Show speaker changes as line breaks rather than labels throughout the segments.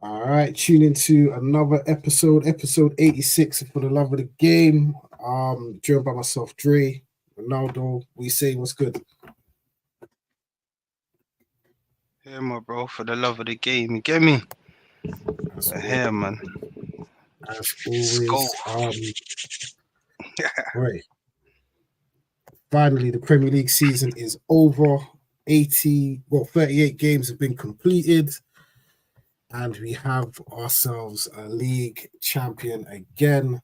All right, tune into another episode 86 for the love of the game. Joined by myself, Dre, Ronaldo. We saying what's good.
Yeah, my bro, for the love of the game. You get me?
As,
Here, man.
as
Let's go.
always, right. Finally, the Premier League season is over. 38 games have been completed, and we have ourselves a league champion again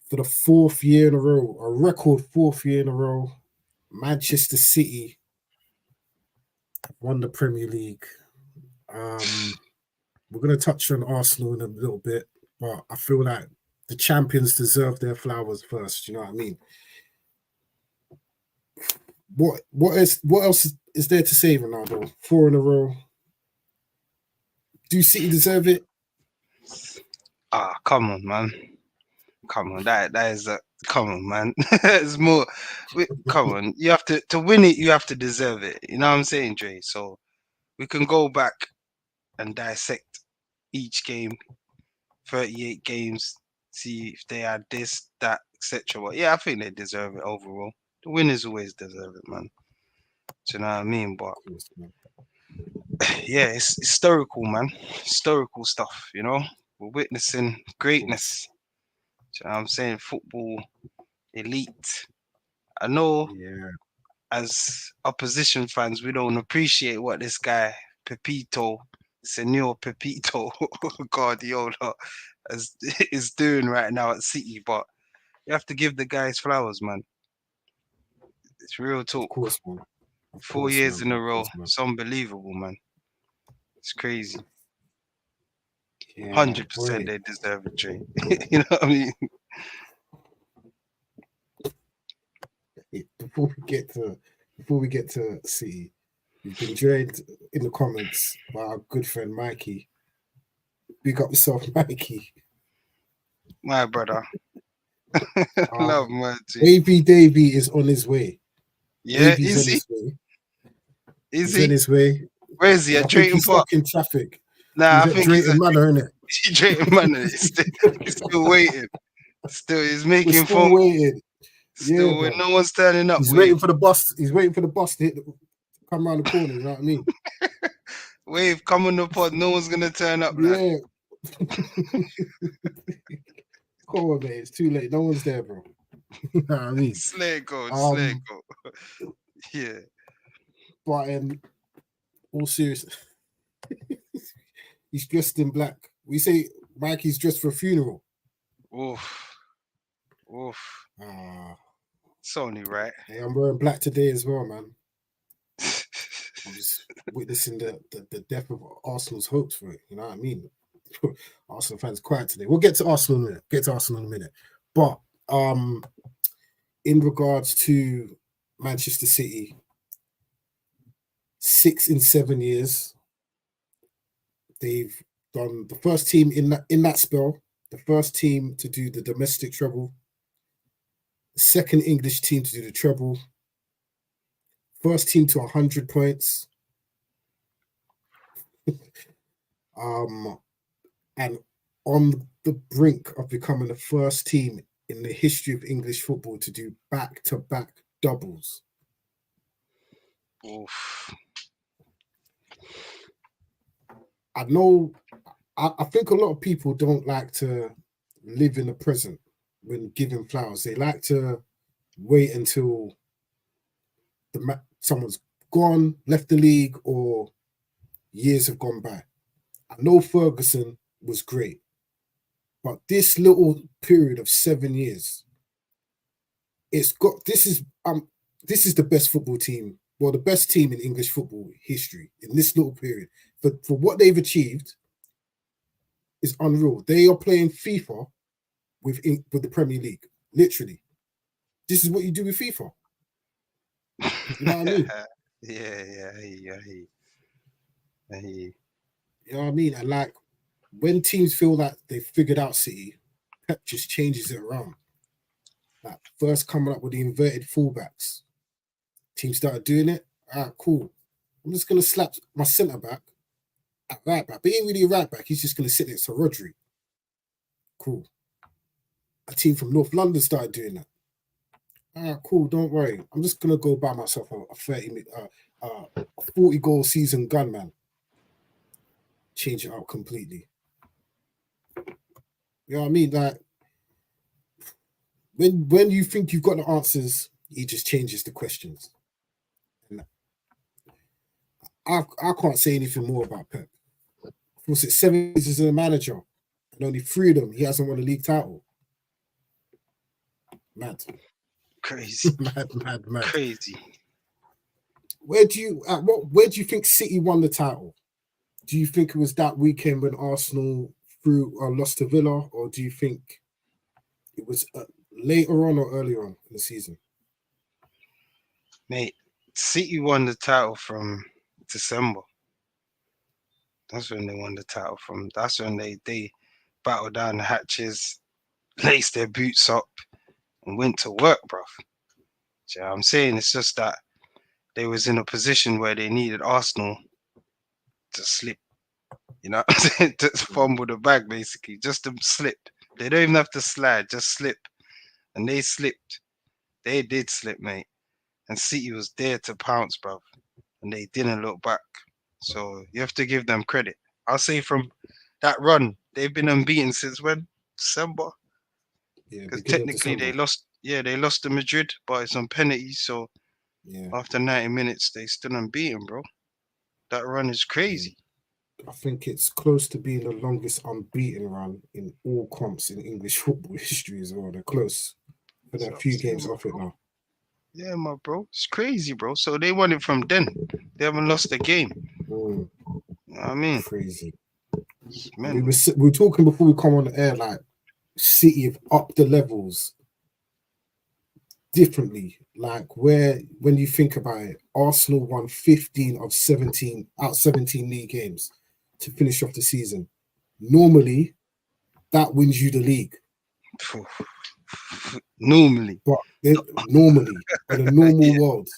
for the fourth year in a row, a record fourth year in a row. Manchester City won the Premier League. We're going to touch on Arsenal in a little bit, but I feel like the champions deserve their flowers first. You know what I mean? What else is there to say, Ronaldo? Four in a row. Do City deserve it?
Come on, man. Come on, that is a come on, man. It's more. Come on, you have to win it. You have to deserve it. You know what I'm saying, Dre? So we can go back and dissect each game, 38 games, see if they had this, that, etc. But yeah, I think they deserve it overall. The winners always deserve it, man. Do you know what I mean? But yeah, it's historical, man. Historical stuff, you know. We're witnessing greatness. Do you know what I'm saying? Football elite. I know
Yeah.
as opposition fans, we don't appreciate what this guy, Pepito, Senor Pepito Guardiola, is doing right now at City, but you have to give the guys flowers, man. It's real
Of
talk.
course, man. Of
Four
course,
years
man.
in a
Of
row.
course, man.
It's unbelievable, man. It's crazy.
Yeah,
100%
boy.
they deserve a Dre. You know what I mean?
Before we get to City, you've been joined in the comments by our good friend Mikey. Big up yourself, Mikey.
My brother. Love
Um,
my G.
Wavy Davy is on his way.
Yeah,
Wavy's on
is he?
his way.
Is
He's on
he?
his way.
Where is he?
I
At
think
Drayton
he's
Park?
stuck in traffic.
Nah,
He's
I
at
think he's
Drayton
at
Manor, isn't it?
Drayton Manor. He's still waiting. He's
We're
making
still
phone calls.
waiting. Yeah,
Still, when
bro.
no one's turning up,
He's
wave.
waiting for the bus. He's waiting for the bus to come around the corner. You know what I mean?
Wave, come on the pod. No one's gonna turn up, lad.
Yeah. Come on, mate. It's too late. No one's there, bro. You know what I mean?
Slay go, slay
Um,
go. Yeah.
but in all seriousness, he's dressed in black. We say Mikey's dressed for a funeral.
Oof. Oof.
Ah,
It's only right.
hey, I'm wearing black today as well, man. I'm just witnessing the death of Arsenal's hopes for it. You know what I mean? Arsenal fans quiet today. We'll get to Arsenal in a minute. Get to Arsenal in a minute. But in regards to Manchester City, 6 in 7 years, they've done the first team in that spell, the first team to do the domestic treble, the second English team to do the treble, first team to 100 points, and on the brink of becoming the first team in the history of English football to do back-to-back doubles.
Oof.
I know, I think a lot of people don't like to live in the present when giving flowers. They like to wait until someone's gone, left the league, or years have gone by. I know Ferguson was great, but this little period of 7 years, this is the best football team, well, the best team in English football history in this little period. For what they've achieved is unreal. They are playing FIFA with the Premier League. Literally, this is what you do with FIFA. You know what I mean?
Yeah, I hear you.
You know what I mean? And like when teams feel like they've figured out City, Pep just changes it around. Like first coming up with the inverted fullbacks, teams started doing it. All right, cool. I'm just gonna slap my centre back at right back, but he ain't really a right back. He's just going to sit next to Rodri. Cool. A team from North London started doing that. Cool. Don't worry. I'm just going to go buy myself a 40 goal season gun, man. Change it out completely. You know what I mean? Like, when you think you've got the answers, he just changes the questions. And I can't say anything more about Pep. Of course, it's 7 years as a manager, and only 3 of them he hasn't won a league title. Mad.
Crazy.
mad.
Crazy.
Where do you think City won the title? Do you think it was that weekend when Arsenal lost to Villa, or do you think it was later on or earlier on in the season?
Mate, City won the title from December. That's when they won the title from. That's when they battled down the hatches, laced their boots up, and went to work, bruv. You know what I'm saying? It's just that they was in a position where they needed Arsenal to slip. You know what I'm saying? To fumble the bag, basically. Just to slip. They don't even have to slide, just slip. And they slipped. They did slip, mate. And City was there to pounce, bruv. And they didn't look back. So you have to give them credit. I'll say from that run, they've been unbeaten since when? December?
Yeah,
because technically they lost. Yeah, they lost to Madrid, but it's on penalties. So after 90 minutes, they still unbeaten, bro. That run is crazy.
I think it's close to being the longest unbeaten run in all comps in English football history as well. They're close. But they're a few games off it now.
Yeah, my bro. It's crazy, bro. So they won it from then. They haven't lost a game.
You
know what I mean?
Crazy.
Man.
We were talking before we come on the air, like City have upped the levels differently. Like when you think about it, Arsenal won 15 of 17 league games to finish off the season. Normally, that wins you the league.
Normally.
But normally, in a normal world.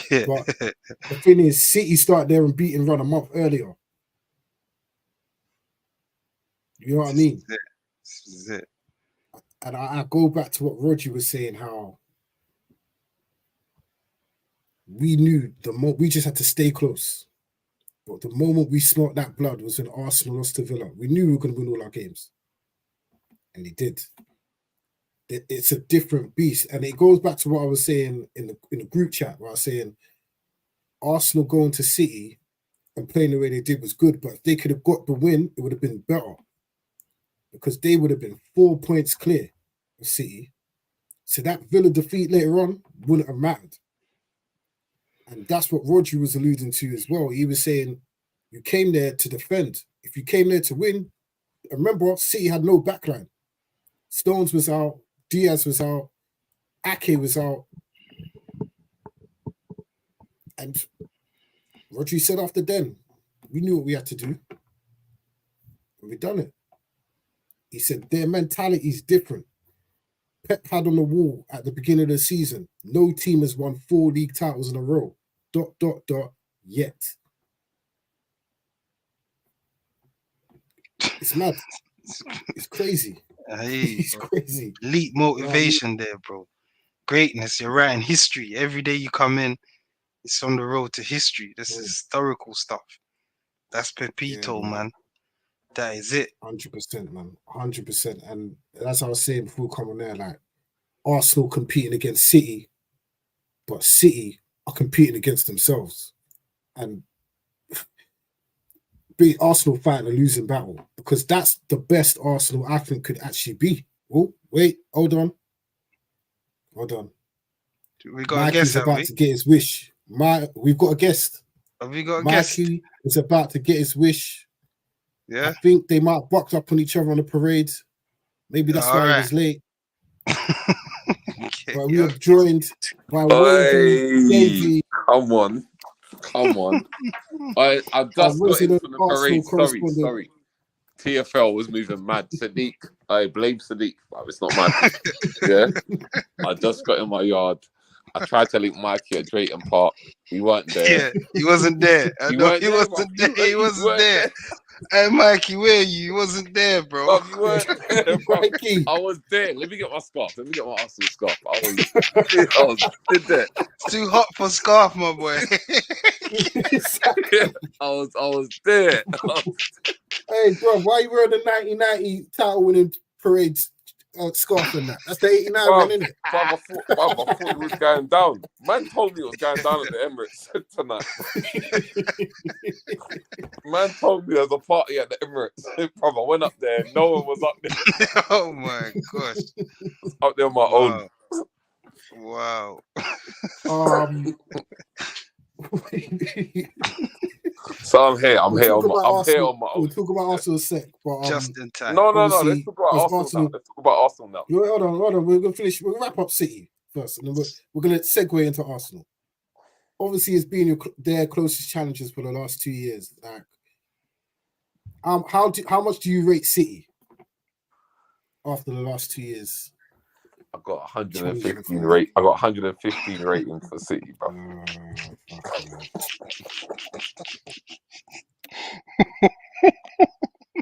Yeah.
But the thing is, City started their unbeaten run a month earlier. You know what I mean?
This is it.
And I go back to what Roger was saying, how we knew we just had to stay close. But the moment we smelt that blood was when Arsenal lost to Villa. We knew we were going to win all our games. And they did. It's a different beast. And it goes back to what I was saying in the group chat, where I was saying Arsenal going to City and playing the way they did was good. But if they could have got the win, it would have been better. Because they would have been 4 points clear of City. So that Villa defeat later on wouldn't have mattered. And that's what Roger was alluding to as well. He was saying, you came there to defend. If you came there to win, remember, City had no backline. Stones was out, Diaz was out, Ake was out. And Roger said after then, we knew what we had to do. And we done it. He said their mentality is different. Pep had on the wall at the beginning of the season, no team has won 4 league titles in a row. ... Yet. It's mad. It's crazy. It's crazy.
Elite motivation there, bro. Greatness. You're writing history. Every day you come in, it's on the road to history. This is historical stuff. That's Pepito, man. That is it.
100%, man. 100%. And that's what I was saying before we come on there, like Arsenal competing against City, but City are competing against themselves. And be Arsenal fighting a losing battle, because that's the best Arsenal I think could actually be. Oh, wait, hold on.
We got a guest,
about to get his wish. We've got a guest.
Have we got a guest?
Mikey is about to get his wish.
Yeah.
I think they might bucked up on each other on the parade. Maybe that's why he was late. But we are joined by Davey.
Come on. I just got into the parade. Sorry. TFL was moving mad. Sadiq, I blame Sadiq, but it's not mad. Yeah, I just got in my yard. I tried to link Mikey at Drayton Park. He weren't there.
Yeah, he wasn't there. I know he wasn't there. He wasn't there. Hey, Mikey, where are you? He wasn't there, bro.
Bro, you weren't there, bro.
Mikey.
I was there. Let me get my scarf. Let me get my Arsenal scarf. I was there.
It's too hot for scarf, my boy.
I was there.
Hey, bro, why you wearing the 1990 title winning parade scarf and that? That's the 89 one, isn't it?
I thought it was going down. Man told me it was going down at the Emirates tonight. Man told me there was a party at the Emirates. Bro, I went up there. No one was up there.
Oh my gosh.
Up there on my own.
Wow.
So I'm here on my own.
We'll talk about Arsenal in a sec. But,
just in time.
No. Let's talk about Arsenal now. Let's talk about Arsenal now.
Hold on. We're gonna finish. We'll wrap up City first, and then we're gonna segue into Arsenal. Obviously, it's been their closest challenges for the last 2 years. Like, how much do you rate City after the last 2 years?
I got 115 rate. I got 115 rating for City, bro.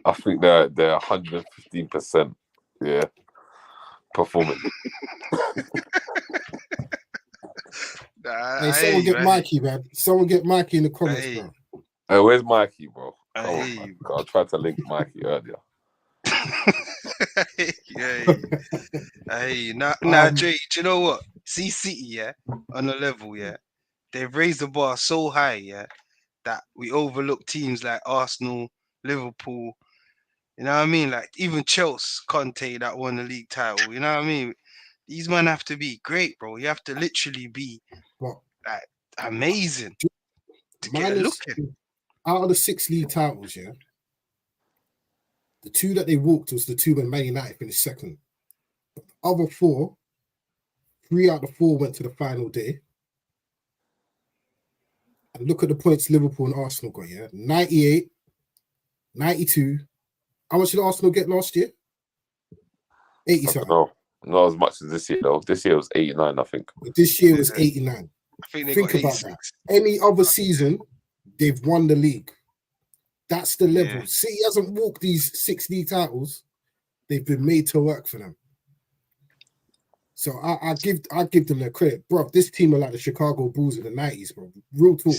I think they're 115%. Yeah, performance.
Hey, someone get Mikey, man. Someone get Mikey in the comments, bro.
Hey, where's Mikey, bro?
Hey.
I tried to link Mikey earlier.
Hey, now, Jay, do you know what? See City, yeah, on the level, yeah. They've raised the bar so high, yeah, that we overlook teams like Arsenal, Liverpool. You know what I mean? Like even Chelsea, Conte that won the league title. You know what I mean? These men have to be great, bro. You have to literally be like amazing to get a look at.
Out of the 6 league titles, yeah, the 2 that they walked was the 2 when Man United finished second. But the other 4, 3 out of 4 went to the final day. And look at the points Liverpool and Arsenal got, yeah? 98, 92. How much did Arsenal get last year? 80 something.
No, not as much as this year, though. This year was 89, I think.
This year was 89.
I think they
Think
got
about
86.
that. Any other season, they've won the league. That's the level.
Yeah.
City hasn't walked these 6 league titles. They've been made to work for them. So I give them their credit, bro. This team are like the Chicago Bulls in the 90s, bro. Real talk.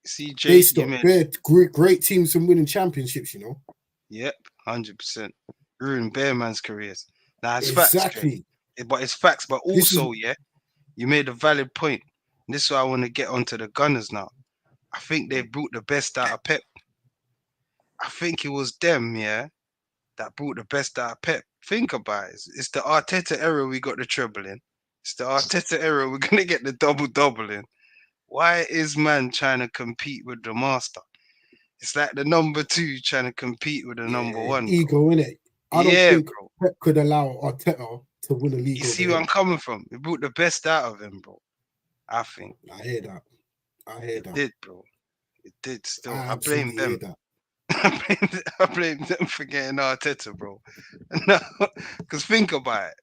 CJ,
they're great teams from winning championships, you know.
Yep, 100%. Ruined Bear Man's careers. Now it's
exactly.
facts, but it's facts. But also, yeah, you made a valid point. And this is why I want to get onto the Gunners now. I think they brought the best out of Pep. I think it was them, yeah, that brought the best out of Pep. Think about it. It's the Arteta era we got the treble in. It's the Arteta era we're going to get the double in. Why is man trying to compete with the master? It's like the number 2 trying to compete with the number 1.
Ego, innit? I don't think Pep could allow Arteta to win a league.
You see where I'm coming from? It brought the best out of him, bro. I think.
I hear that.
It did, bro. It did still. I
blame
them. I blame them for getting Arteta, bro. No, because think about it.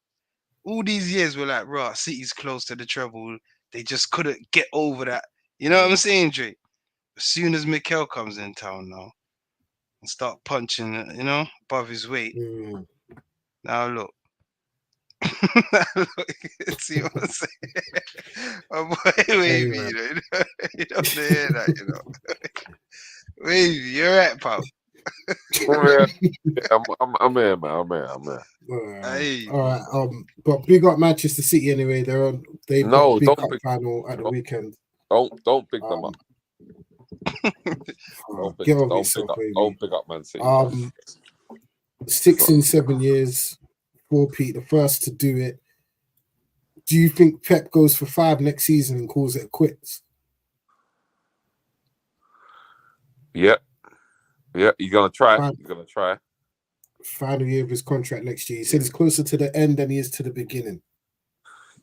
All these years we're like, right, City's close to the treble. They just couldn't get over that. You know what I'm saying, Drake? As soon as Mikel comes in town now and start punching, you know, above his weight. Now look. See what I'm saying? My boy Wavy, you don't hear that, you know. Wavy, you're right, pal.
I'm here, man. I'm here.
All right. But big up Manchester City anyway. They got a big cup final at the weekend.
Don't pick them up. Don't pick up Man City.
6 in 7 years, 4-peat, the first to do it. Do you think Pep goes for 5 next season and calls it quits?
Yeah, you're gonna try.
Final year of his contract next year. He said he's closer to the end than he is to the beginning.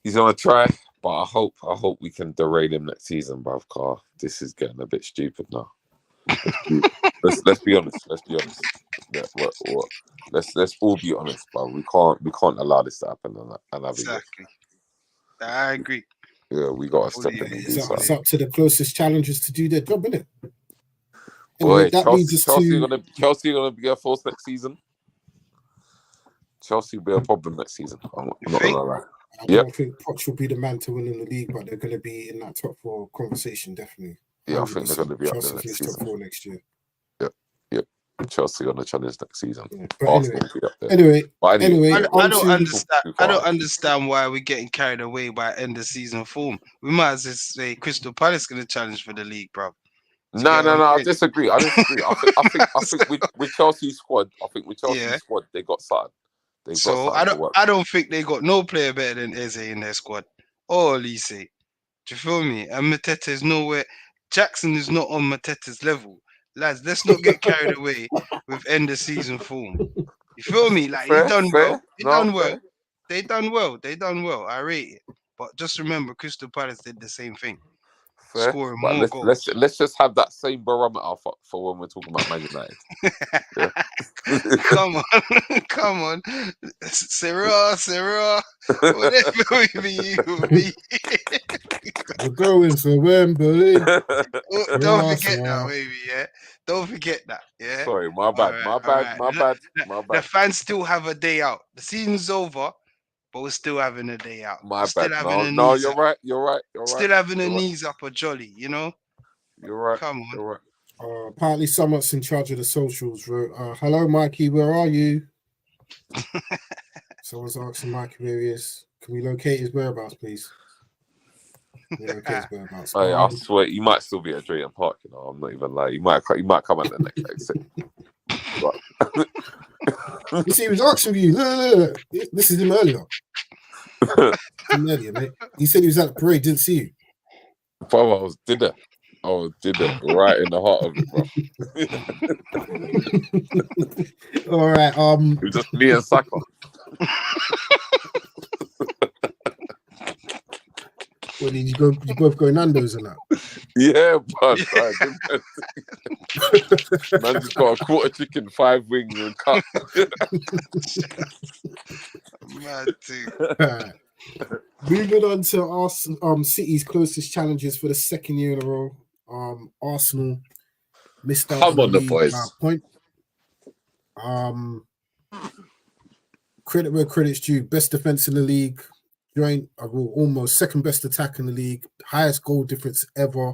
He's gonna try, but I hope we can derail him next season, bruv. Car, this is getting a bit stupid now. Let's be honest. Yeah, let's all be honest, bro. We can't allow this to happen.
Exactly. I agree.
Yeah, we got to
Fully
step in and
agree,
do
It's up,
something.
it's up to the closest challengers to do their job, innit?
Boy,
Anyway, that leads us
Chelsea
to
Chelsea gonna be a force next season. Chelsea will be a problem next season. I'm
You
not
think?
gonna lie.
I
Yep.
don't think Poch will be the man to win in the league, but they're going to be in that top four conversation, definitely.
Yeah, I think they're
100%.
going to be up
Chelsea
there next
finish top
season.
four next year.
Yep. Chelsea going to challenge next season.
Yeah. But
Arsenal will be up there.
anyway,
But
anyway,
I
on
don't
to-
understand.
too
I don't
far.
understand why we're getting carried away by end of season form. We might as well say Crystal Palace going to challenge for the league, bro.
No. I disagree. I think with Chelsea's squad,
Yeah.
they got something. They've got
So
something to work.
I don't think they got no player better than Eze in their squad or Elise. Do you feel me? And Mateta is nowhere. Jackson is not on Mateta's level, lads. Let's not get carried away with end of season form. You feel me? Like
Fair,
he done
fair.
well. He
No,
done
fair.
well. They done well. They done well. I rate it. But just remember, Crystal Palace did the same thing,
Fair.
scoring
But
more goals.
let's just have that same barometer for when we're talking about Man United.
Come on, come on, Sarah, whatever we be.
we're going for Wembley.
Don't forget that, maybe, yeah. Don't forget that, yeah.
Sorry, my bad.
The fans still have a day out. The season's over, but we're still having a day out.
My
Still
bad.
having
No,
knees
you're
up.
right. You're right.
Still having the knees up a jolly, you know.
You're right.
Come on.
You're right.
Apparently, someone's in charge of the socials wrote, "Hello, Mikey, where are you?" Someone's asking Mikey where he is. Can we locate his whereabouts, please?
I swear, you might still be at Drayton Park. You know, I'm not even lying. You might come at the next exit.
You see, he was asking you. Look. This is him earlier. Mate. He said he was at the parade. Didn't see you.
Bro, I was dinner right in the heart of it, bro.
All right.
It was just me and Saka.
Well, did you go? You both go Nando's and that?
Yeah, but man just got a quarter chicken, 5 wings, and cut.
Mad too.
Right. Moving on to City's closest challenges for the second year in a row. Arsenal missed out
Come on, the
league
boys.
by a point. Credit where credit's due. Best defense in the league. Joint almost second best attack in the league. Highest goal difference ever.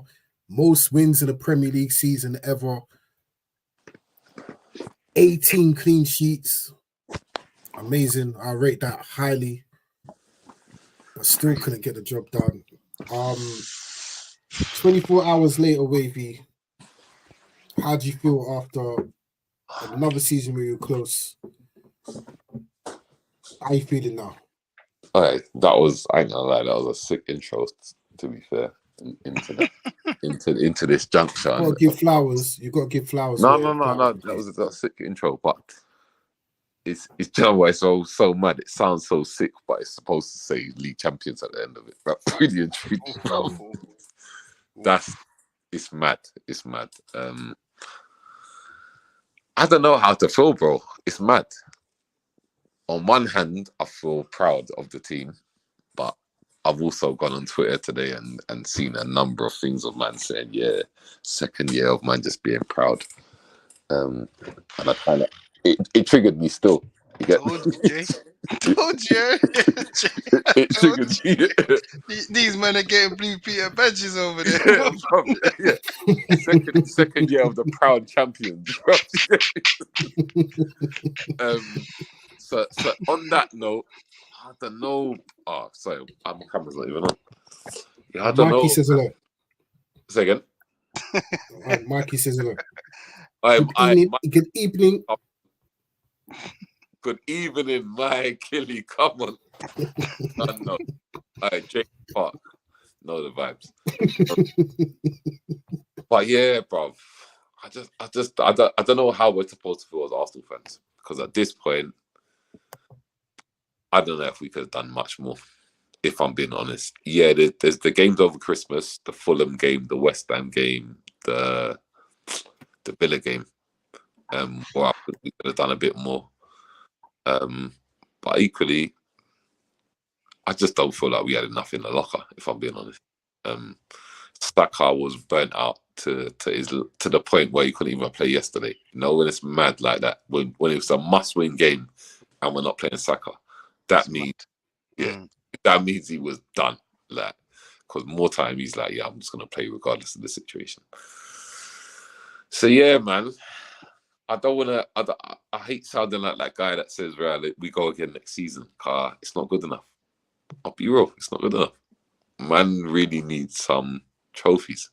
Most wins in a Premier League season ever. 18 clean sheets. Amazing. I rate that highly. But still couldn't get the job done. 24 hours later, Wavy, how do you feel after another season where you're close? How are you feeling now?
All right, I ain't gonna lie, that was a sick intro, to be fair, into this juncture.
You got to give flowers.
No. That was a sick intro, but it's you know why it's so mad. It sounds so sick, but it's supposed to say league champions at the end of it. But really and truly, it's mad. It's mad. I don't know how to feel, bro. It's mad. On one hand, I feel proud of the team, but I've also gone on Twitter today and seen a number of things of man saying, yeah, second year of man just being proud. And I kind of, it triggered me still. You get
Told you, Jay. Told you.
It triggered me.
These men are getting Blue Peter badges over there.
Yeah. Second year of the proud champions. So on that note, I don't know. Oh, sorry, my camera's not even on. Yeah, I don't know.
Mikey says hello.
Say again.
Mikey says hello.
Good
evening.
Good evening, my Killy. Come on. No. All right, Jake Park. Know the vibes. But yeah, bro. I don't know how we're supposed to feel as Arsenal fans, because at this point, I don't know if we could have done much more, if I'm being honest. Yeah, there's the games over Christmas, the Fulham game, the West Ham game, the Villa game. Or I think we could have done a bit more. But equally, I just don't feel like we had enough in the locker, if I'm being honest. Saka was burnt out to the point where he couldn't even play yesterday. You know, when it's mad like that, when it's a must-win game and we're not playing Saka, that means that means he was done. Like, because more time he's like, yeah, I'm just gonna play regardless of the situation. So yeah, man. I don't wanna. I hate sounding like that guy that says, "Right, we go again next season." Car, it's not good enough. I'll be real, it's not good enough. Man really needs some trophies.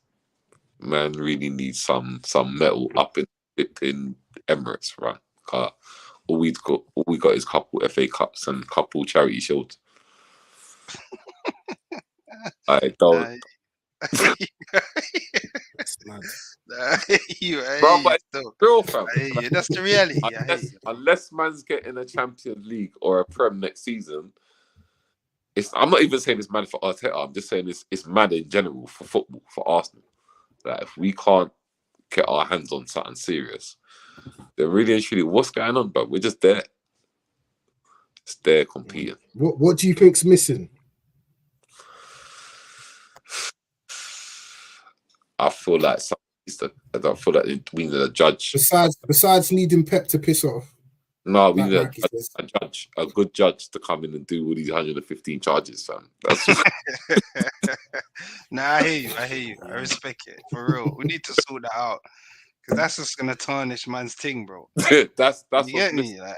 Man really needs some metal up in Emirates, right? All we got is couple FA Cups and couple charity shields. I don't. Bro, but it's real, fam.
That's the reality.
Unless man's getting a Champions League or a Prem next season, I'm not even saying it's mad for Arteta. I'm just saying it's mad in general for football, for Arsenal. That if we can't get our hands on something serious, then really and truly, what's going on, bro? We're just there. It's there competing.
What do you think's missing?
I feel like I don't feel like we need a judge.
Besides needing Pep to piss off.
No, we need a good judge to come in and do all these 115 charges, fam. That's just...
Nah, I hear you. I respect it. For real. We need to sort that out. Because that's just gonna tarnish man's thing, bro.
that's
you get me? Like,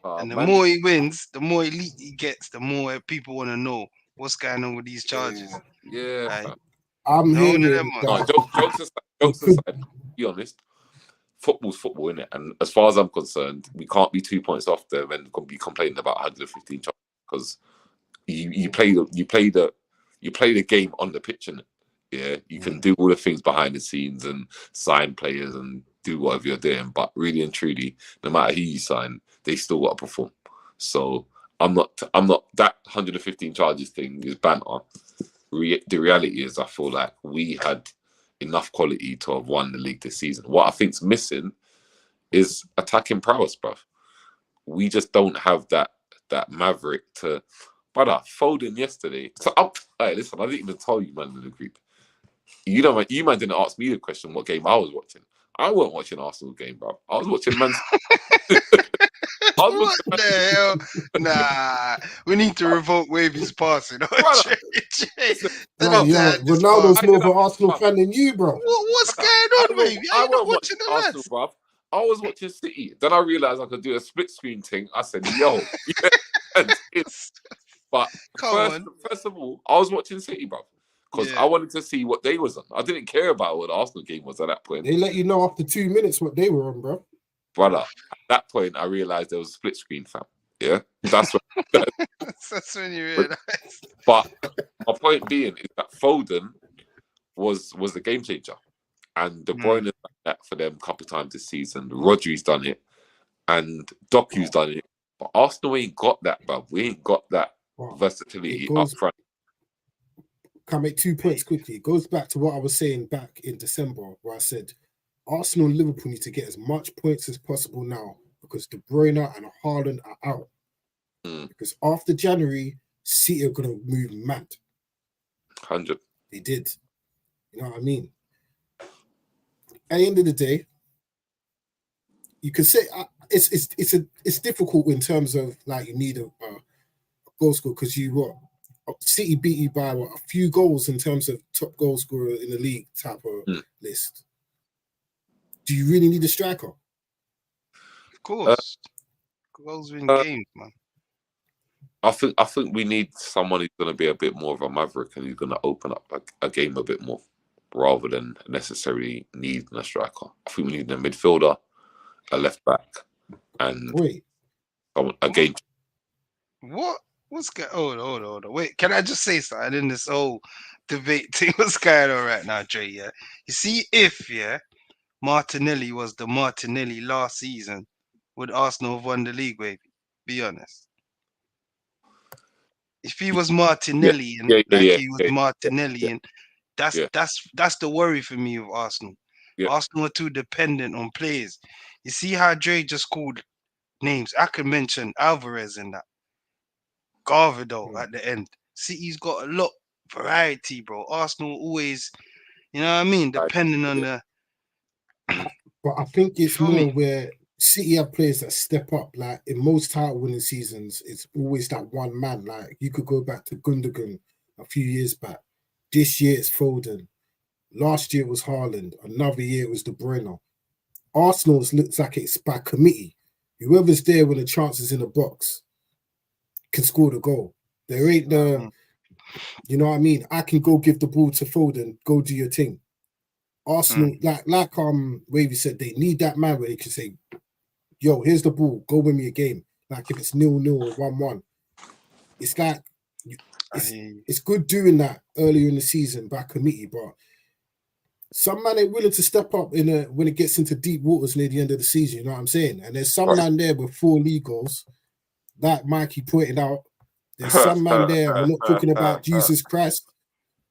and the more he wins, the more elite he gets, the more people want to know what's going on with these charges.
Yeah.
Like,
I'm hearing
jokes aside, be honest. Football's football, innit? And as far as I'm concerned, we can't be 2 points off them and be complaining about 115 charges because you play the game on the pitch, innit? Yeah, you can do all the things behind the scenes and sign players and do whatever you're doing, but really and truly, no matter who you sign, they still got to perform. So I'm not that 115 charges thing is banter. The reality is, I feel like we had enough quality to have won the league this season. What I think's missing is attacking prowess, bruv. We just don't have that maverick to. Brother, Foden yesterday. So, hey, listen, I didn't even tell you, man, in the group. You know, you man didn't ask me the question what game I was watching. I wasn't watching Arsenal game, bro. I was watching Man.
What the hell? Nah, we need to revoke Wavy's passing.
Ronaldo's more of an Arsenal fan than you, bro.
What's going on, Wavy? I not watching the
Arsenal, bro. I was watching City. Then I realized I could do a split screen thing. I said, "Yo," but first of all, I was watching City, bro. Because I wanted to see what they was on. I didn't care about what the Arsenal game was at that point.
They let you know after 2 minutes what they were on, bro.
Brother, at that point, I realised there was a split screen, fam. Yeah? That's
when you realised.
But my point being is that Foden was the game changer. And De Bruyne has done that for them a couple of times this season. Rodri's done it. And Doku's done it. But Arsenal ain't got that, bro. We ain't got that versatility up front.
Can I make 2 points quickly? It goes back to what I was saying back in December, where I said Arsenal and Liverpool need to get as much points as possible now because De Bruyne and Haaland are out. Because after January, City are going to move mad.
100.
They did. You know what I mean? At the end of the day, you can say it's difficult in terms of like you need a goal scorer because City beat you by a few goals in terms of top goal scorer in the league type of list. Do you really need a striker?
Of course. Goals win games, man.
I think we need someone who's going to be a bit more of a maverick and who's going to open up a game a bit more rather than necessarily needing a striker. I think we need a midfielder, a left back, and a game.
What? What's going on? Hold on. Wait, can I just say something in this whole debate thing? What's going on right now, Dre? Yeah. You see, if Martinelli was the Martinelli last season, would Arsenal have won the league, baby? Be honest. If he was Martinelli he was Martinelli, and that's the worry for me with Arsenal.
Yeah.
Arsenal are too dependent on players. You see how Dre just called names. I could mention Alvarez in that. Garvado at the end. City's got a lot variety, bro. Arsenal always, you know what I mean, depending on the.
But I think it's
Feel me?
more where City have players that step up. Like in most title winning seasons, it's always that one man. Like you could go back to Gundogan a few years back. This year it's Foden. Last year it was Haaland. Another year it was De Bruyne. Arsenal's looks like it's by committee. Whoever's there when the chance is in the box can score the goal. There ain't the, you know what I mean? I can go give the ball to Foden, go do your thing. Arsenal, like Wavy said, they need that man where they can say, yo, here's the ball, go win me a game. Like if it's 0-0 or 1-1. It's like it's good doing that earlier in the season by committee, but some man ain't willing to step up when it gets into deep waters near the end of the season, you know what I'm saying? And there's some man there with 4 league goals, like Mikey pointed out. There's some man there. We're not talking about Jesus Christ.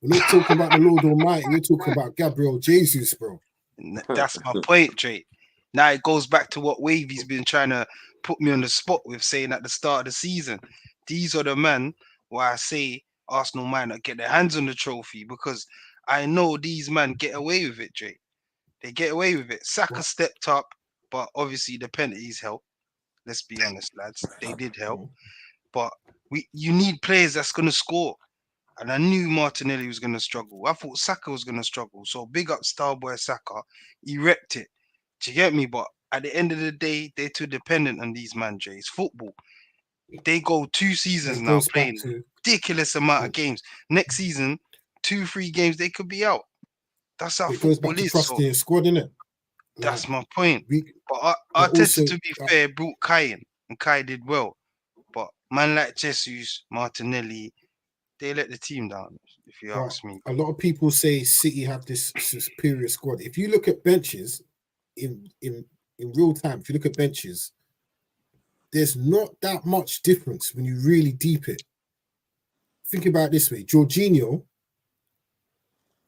We're not talking about the Lord Almighty. We're talking about Gabriel Jesus, bro.
That's my point, Drake. Now it goes back to what Wavy's been trying to put me on the spot with, saying at the start of the season. These are the men why I say Arsenal might not get their hands on the trophy, because I know these men get away with it, Drake. They get away with it. Saka stepped up, but obviously the penalties help. Let's be honest, lads. They did help. But you need players that's going to score. And I knew Martinelli was going to struggle. I thought Saka was going to struggle. So big up Starboy Saka. He repped it. Do you get me? But at the end of the day, they're too dependent on these man, Jay. It's football. They go 2 seasons now playing ridiculous amount of games. Next season, 2-3 games, they could be out. That's how football is.
It goes back to trusting your squad, innit?
That's my point. But Arteta, to be fair, brought Kai in, and Kai did well. But man like Jesus, Martinelli, they let the team down, if you ask me.
A lot of people say City have this superior squad. If you look at benches in real time, if you look at benches, there's not that much difference when you really deep it. Think about it this way. Jorginho,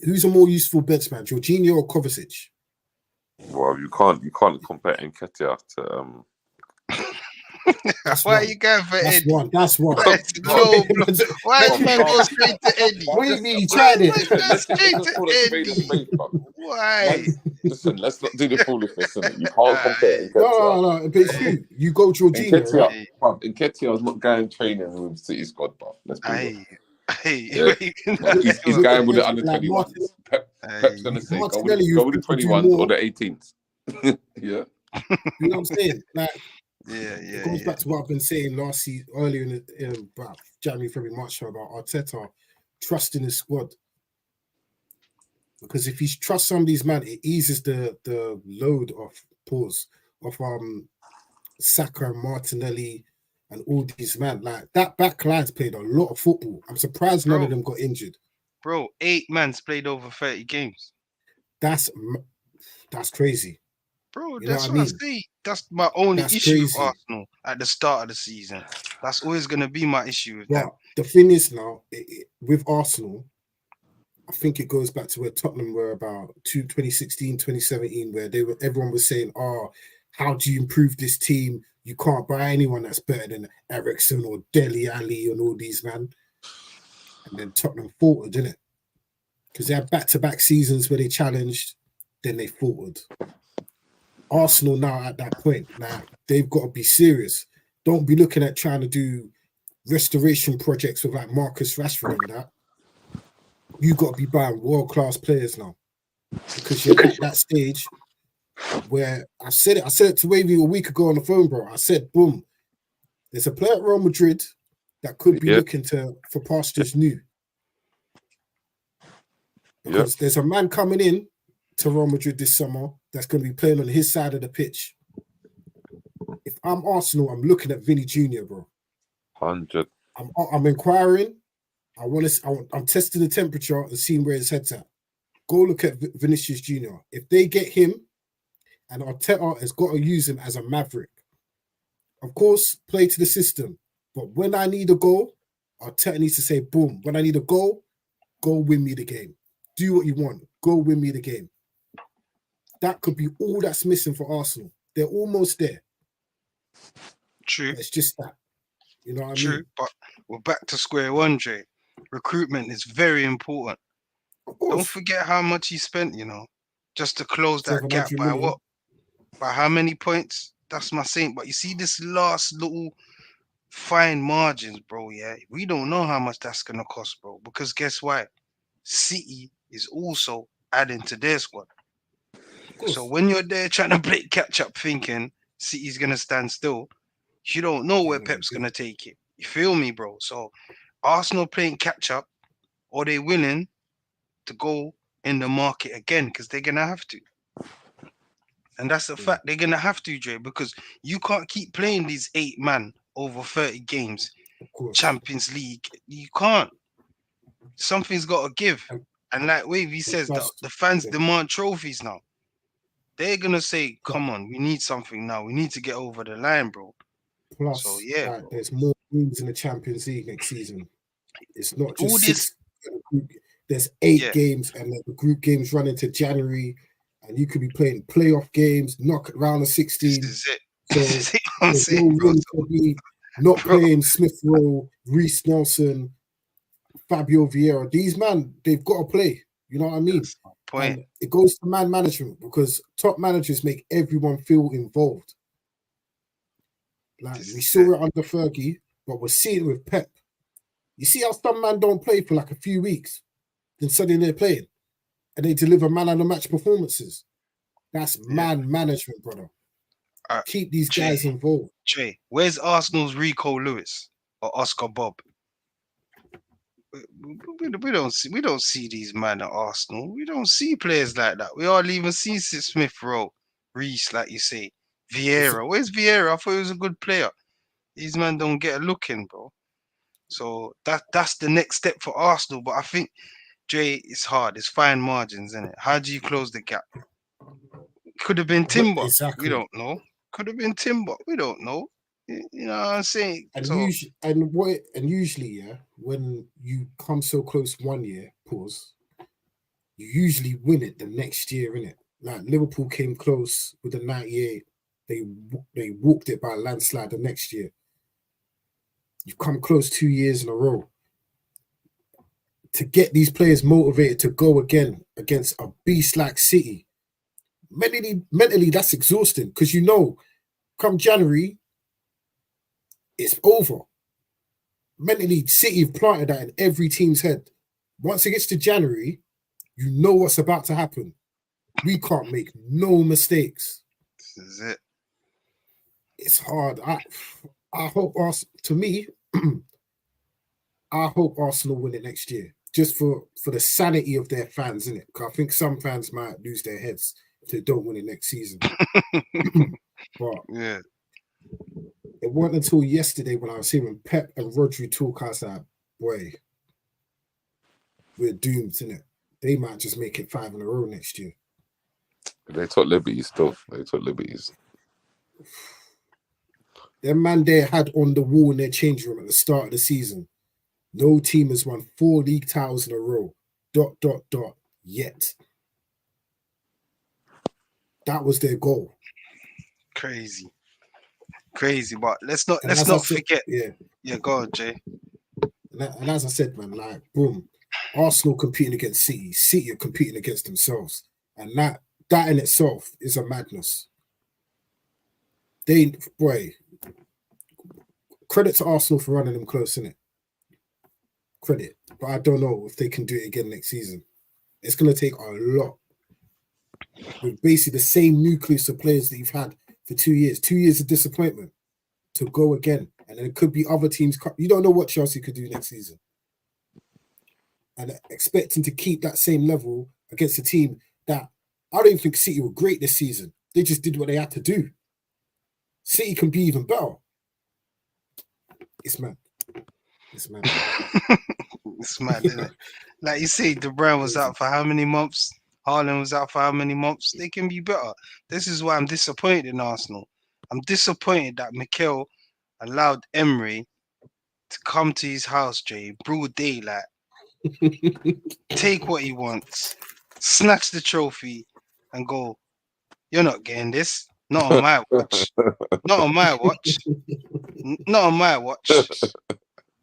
who's a more useful benchman, Jorginho or Kovacic?
Well, you can't compare Nketiah to
Why are you going for Eddie?
That's one.
Why did man go straight to Eddie?
What do you tried it?
Straight to Eddie. Why?
Listen, let's not do the foolishness. You can't compare Nketiah.
No, but it's true. You go Jorginho.
Nketiah's not going training with City squad, but let's be
honest.
He's going with the under 21s. Pep's going to say, go with the 21s or the 18s. Yeah.
You know what I'm saying? Like,
it
goes back to what I've been saying last season, earlier in about January, February, March, about Arteta trusting his squad. Because if he trusts some of these man, it eases the load of Saka and Martinelli and all these men. Like that back line's played a lot of football. I'm surprised none of them got injured.
Bro, 8 man's played over 30 games.
That's crazy.
Bro, that's what I say. That's my only issue with Arsenal at the start of the season. That's always going to be my issue with them.
The thing is now, with Arsenal, I think it goes back to where Tottenham were about 2016, 2017, where everyone was saying, how do you improve this team? You can't buy anyone that's better than Eriksen or Dele Alli and all these, man. And then Tottenham faltered, didn't it? Because they had back-to-back seasons where they challenged, then they faltered. Arsenal now at that point, now they've got to be serious. Don't be looking at trying to do restoration projects with like Marcus Rashford and that. You got to be buying world-class players now, because you're at that stage where I said it to Wavy a week ago on the phone, bro. I said, boom, there's a player at Real Madrid that could be looking for pastures new, because there's a man coming in to Real Madrid this summer that's going to be playing on his side of the pitch. If I'm Arsenal, I'm looking at Vinny Jr., bro.
100.
I'm inquiring. I'm testing the temperature and seeing where his head's at. Go look at Vinicius Jr. If they get him, and Arteta has got to use him as a maverick. Of course, play to the system. But when I need a goal, Arteta needs to say, boom, when I need a goal, go win me the game. Do what you want. Go win me the game. That could be all that's missing for Arsenal. They're almost there.
True.
It's just that. You know what I mean?
True, but we're back to square one, Jay. recruitment is very important.
Of
Don't
course,
forget how much he spent, just to close that gap
700
by
million.
what? By how many points? That's my saying. But you see this last little fine margins, bro. Yeah, we don't know how much that's gonna cost, bro. Because guess what? City is also adding to their squad.
Of
So
course.
when you're there trying to play catch up, thinking City's gonna stand still, you don't know
They're
where
not gonna
Pep's
do
gonna
it.
take it. You feel me, bro? So Arsenal playing catch up, or they willing to go in the market again because they're gonna have to. And that's a
Yeah,
fact. They're gonna have to, Dre, because you can't keep playing these 8 man over 30 games,
of course.
Champions League. You can't. Something's gotta give.
And,
And like Wavy
and
says,
plus,
the fans
yeah,
demand trophies now. They're gonna say,
pl-
come on, we need something now. We need to get over the line, bro. So
plus
yeah,
that
bro.
there's more games in the Champions League next season. It's not
All
just
this,
six. There's 8
yeah,
games, and then the group games run into January, and you could be playing playoff games, knock round of
this
16.
is it. This
So
is it. I'm
there's
saying,
no
bro.
room to be not
Bro,
playing Smith Rowe, Reece Nelson, Fabio Vieira. These man, they've got to play. You know what I mean?
that's my point.
And it goes to man management because top managers make everyone feel involved. Like
This
we
is
saw
it.
it under Fergie, but we're seeing it with Pep. You see how some man don't play for like a few weeks, then suddenly they're playing and they deliver man on the match performances. That's
Yeah.
man management, brother. Keep these
Jay,
guys involved.
Jay, where's Arsenal's Rico Lewis or Oscar Bob? We don't see these men at Arsenal. We don't see players like that. We hardly even see Smith Rowe, Reese, like you say,
It's,
Vieira. Where's Vieira? I thought he was a good player. These men don't get a look in, bro. So that's the next step for Arsenal. But I think Jay, it's hard. It's fine margins, isn't it? How do you close the gap? Could have been Timber. We
exactly.
don't know. Could have been Timber. We don't know. You know what I'm saying?
And
So
usually, yeah, when you come so close one year, pause, you usually win it the next year, innit? Like Liverpool came close with the 98. They walked it by a landslide the next year. You've come close 2 years in a row. To get these players motivated to go again against a beast like City, mentally that's exhausting because come January, it's over. Mentally, City have planted that in every team's head. Once it gets to January, you know what's about to happen. We can't make no mistakes.
this is it.
It's hard. I hope to me, I hope Arsenal win it next year. Just for the sanity of their fans, innit? Because I think some fans might lose their heads if they don't win it next season. But
Yeah.
it wasn't until yesterday when I was hearing Pep and Rodri talk, I was like, boy, we're doomed, innit? They might just make it 5 in a row next year.
They took liberties still. They took liberties.
Their man there had on the wall in their change room at the start of the season. No team has won 4 league titles in a row. ... Yet. That was their goal.
Crazy. But let's not
said,
forget.
Yeah.
Yeah, go on, Jay.
And as I said, man, like boom, Arsenal competing against City. City are competing against themselves. And that in itself is a madness. Credit to Arsenal for running them close, innit? Credit. But I don't know if they can do it again next season. It's going to take a lot. With basically the same nucleus of players that you've had for 2 years. 2 years of disappointment to go again. And then it could be other teams. You don't know what Chelsea could do next season. And expecting to keep that same level against a team that I don't even think City were great this season. They just did what they had to do. City can be even better. It's mad.
It's mad, isn't it? Like you say, De Bruyne was out for how many months? Haaland was out for how many months? They can be better. This is why I'm disappointed in Arsenal. I'm disappointed that Mikel allowed Emery to come to his house, Jay, broad daylight, take what he wants, snatch the trophy, and go, you're not getting this. Not on my watch. Not on my watch. Not on my watch.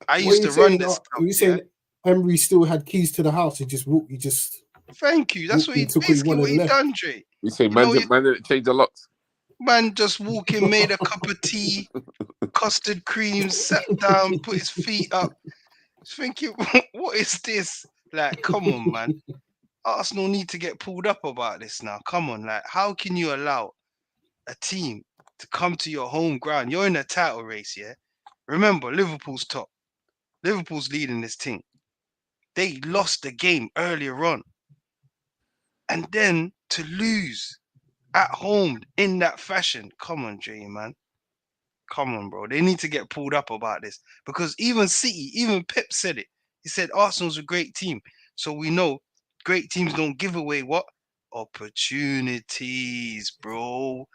I used to run this club.
Emery still had keys to the house. He just walked. He just
Thank you. That's what he
took
basically what he
left.
done, Dre.
You say
You
man,
know,
man didn't change a lot.
Man just walking, made a cup of tea, custard cream, sat down, put his feet up. Thinking, what is this? Like, come on, man. Arsenal need to get pulled up about this now. Come on, like, how can you allow a team to come to your home ground? You're in a title race, yeah? Remember, Liverpool's top. Liverpool's leading this team. They lost the game earlier on. And then to lose at home in that fashion. Come on, Jay, man. Come on, bro. They need to get pulled up about this. Because even City, even Pep said it. He said Arsenal's a great team. So we know great teams don't give away what? Opportunities, bro.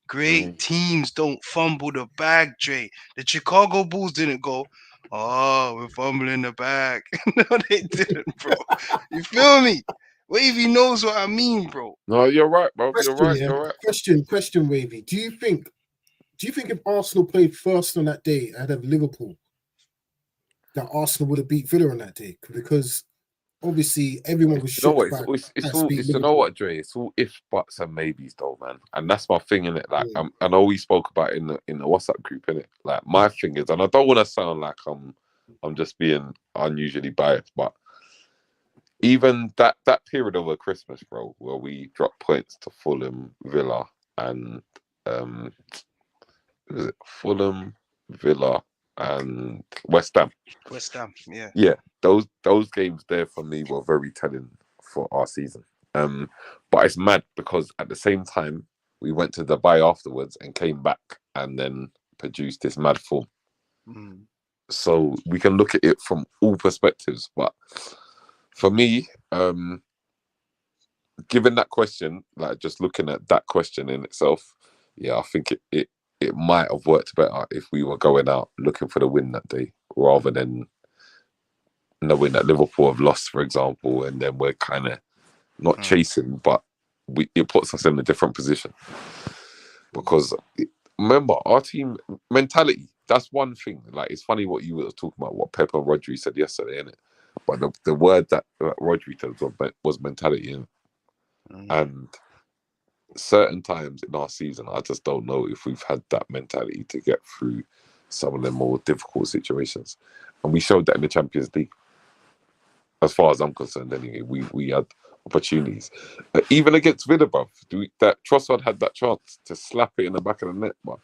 Great teams don't fumble the bag, Dre. The Chicago Bulls didn't go, oh, we're fumbling the bag. No, they didn't, bro. You feel me? Wavy knows what I mean, bro.
No, you're right, bro.
Question,
You're right.
yeah.
You're right.
Question, Wavy. Do you think if Arsenal played first on that day ahead of Liverpool, that Arsenal would have beat Villa on that day? Because obviously everyone was
You know
shocked
what?
by
It's
us
all.
beating
It's you know
Liverpool.
what, Dre? It's all ifs, buts, and maybes, though, man. And that's my thing, innit? Like,
Mm.
I know we spoke about it in the WhatsApp group, innit? Like, my thing is, and I don't want to sound like I'm just being unusually biased, but even that period over Christmas, bro, where we dropped points to Fulham, Villa, and was it Fulham, Villa, and West Ham.
West Ham, yeah.
Yeah, those games there for me were very telling for our season. But it's mad because at the same time we went to Dubai afterwards and came back and then produced this mad form.
Mm.
So we can look at it from all perspectives. But for me, given that question, like just looking at that question in itself, yeah, I think it might have worked better if we were going out looking for the win that day rather than knowing that Liverpool have lost, for example, and then we're kind of not chasing, but it puts us in a different position. Because remember, our team mentality, that's one thing. Like, it's funny what you were talking about, what Pep and Rodri said yesterday, innit? But the word that Rodri said was mentality, innit? And certain times in our season, I just don't know if we've had that mentality to get through some of the more difficult situations. And we showed that in the Champions League. As far as I'm concerned, anyway, we had opportunities. Even against Villa, bruv, that Trossard had that chance to slap it in the back of the net, bruv.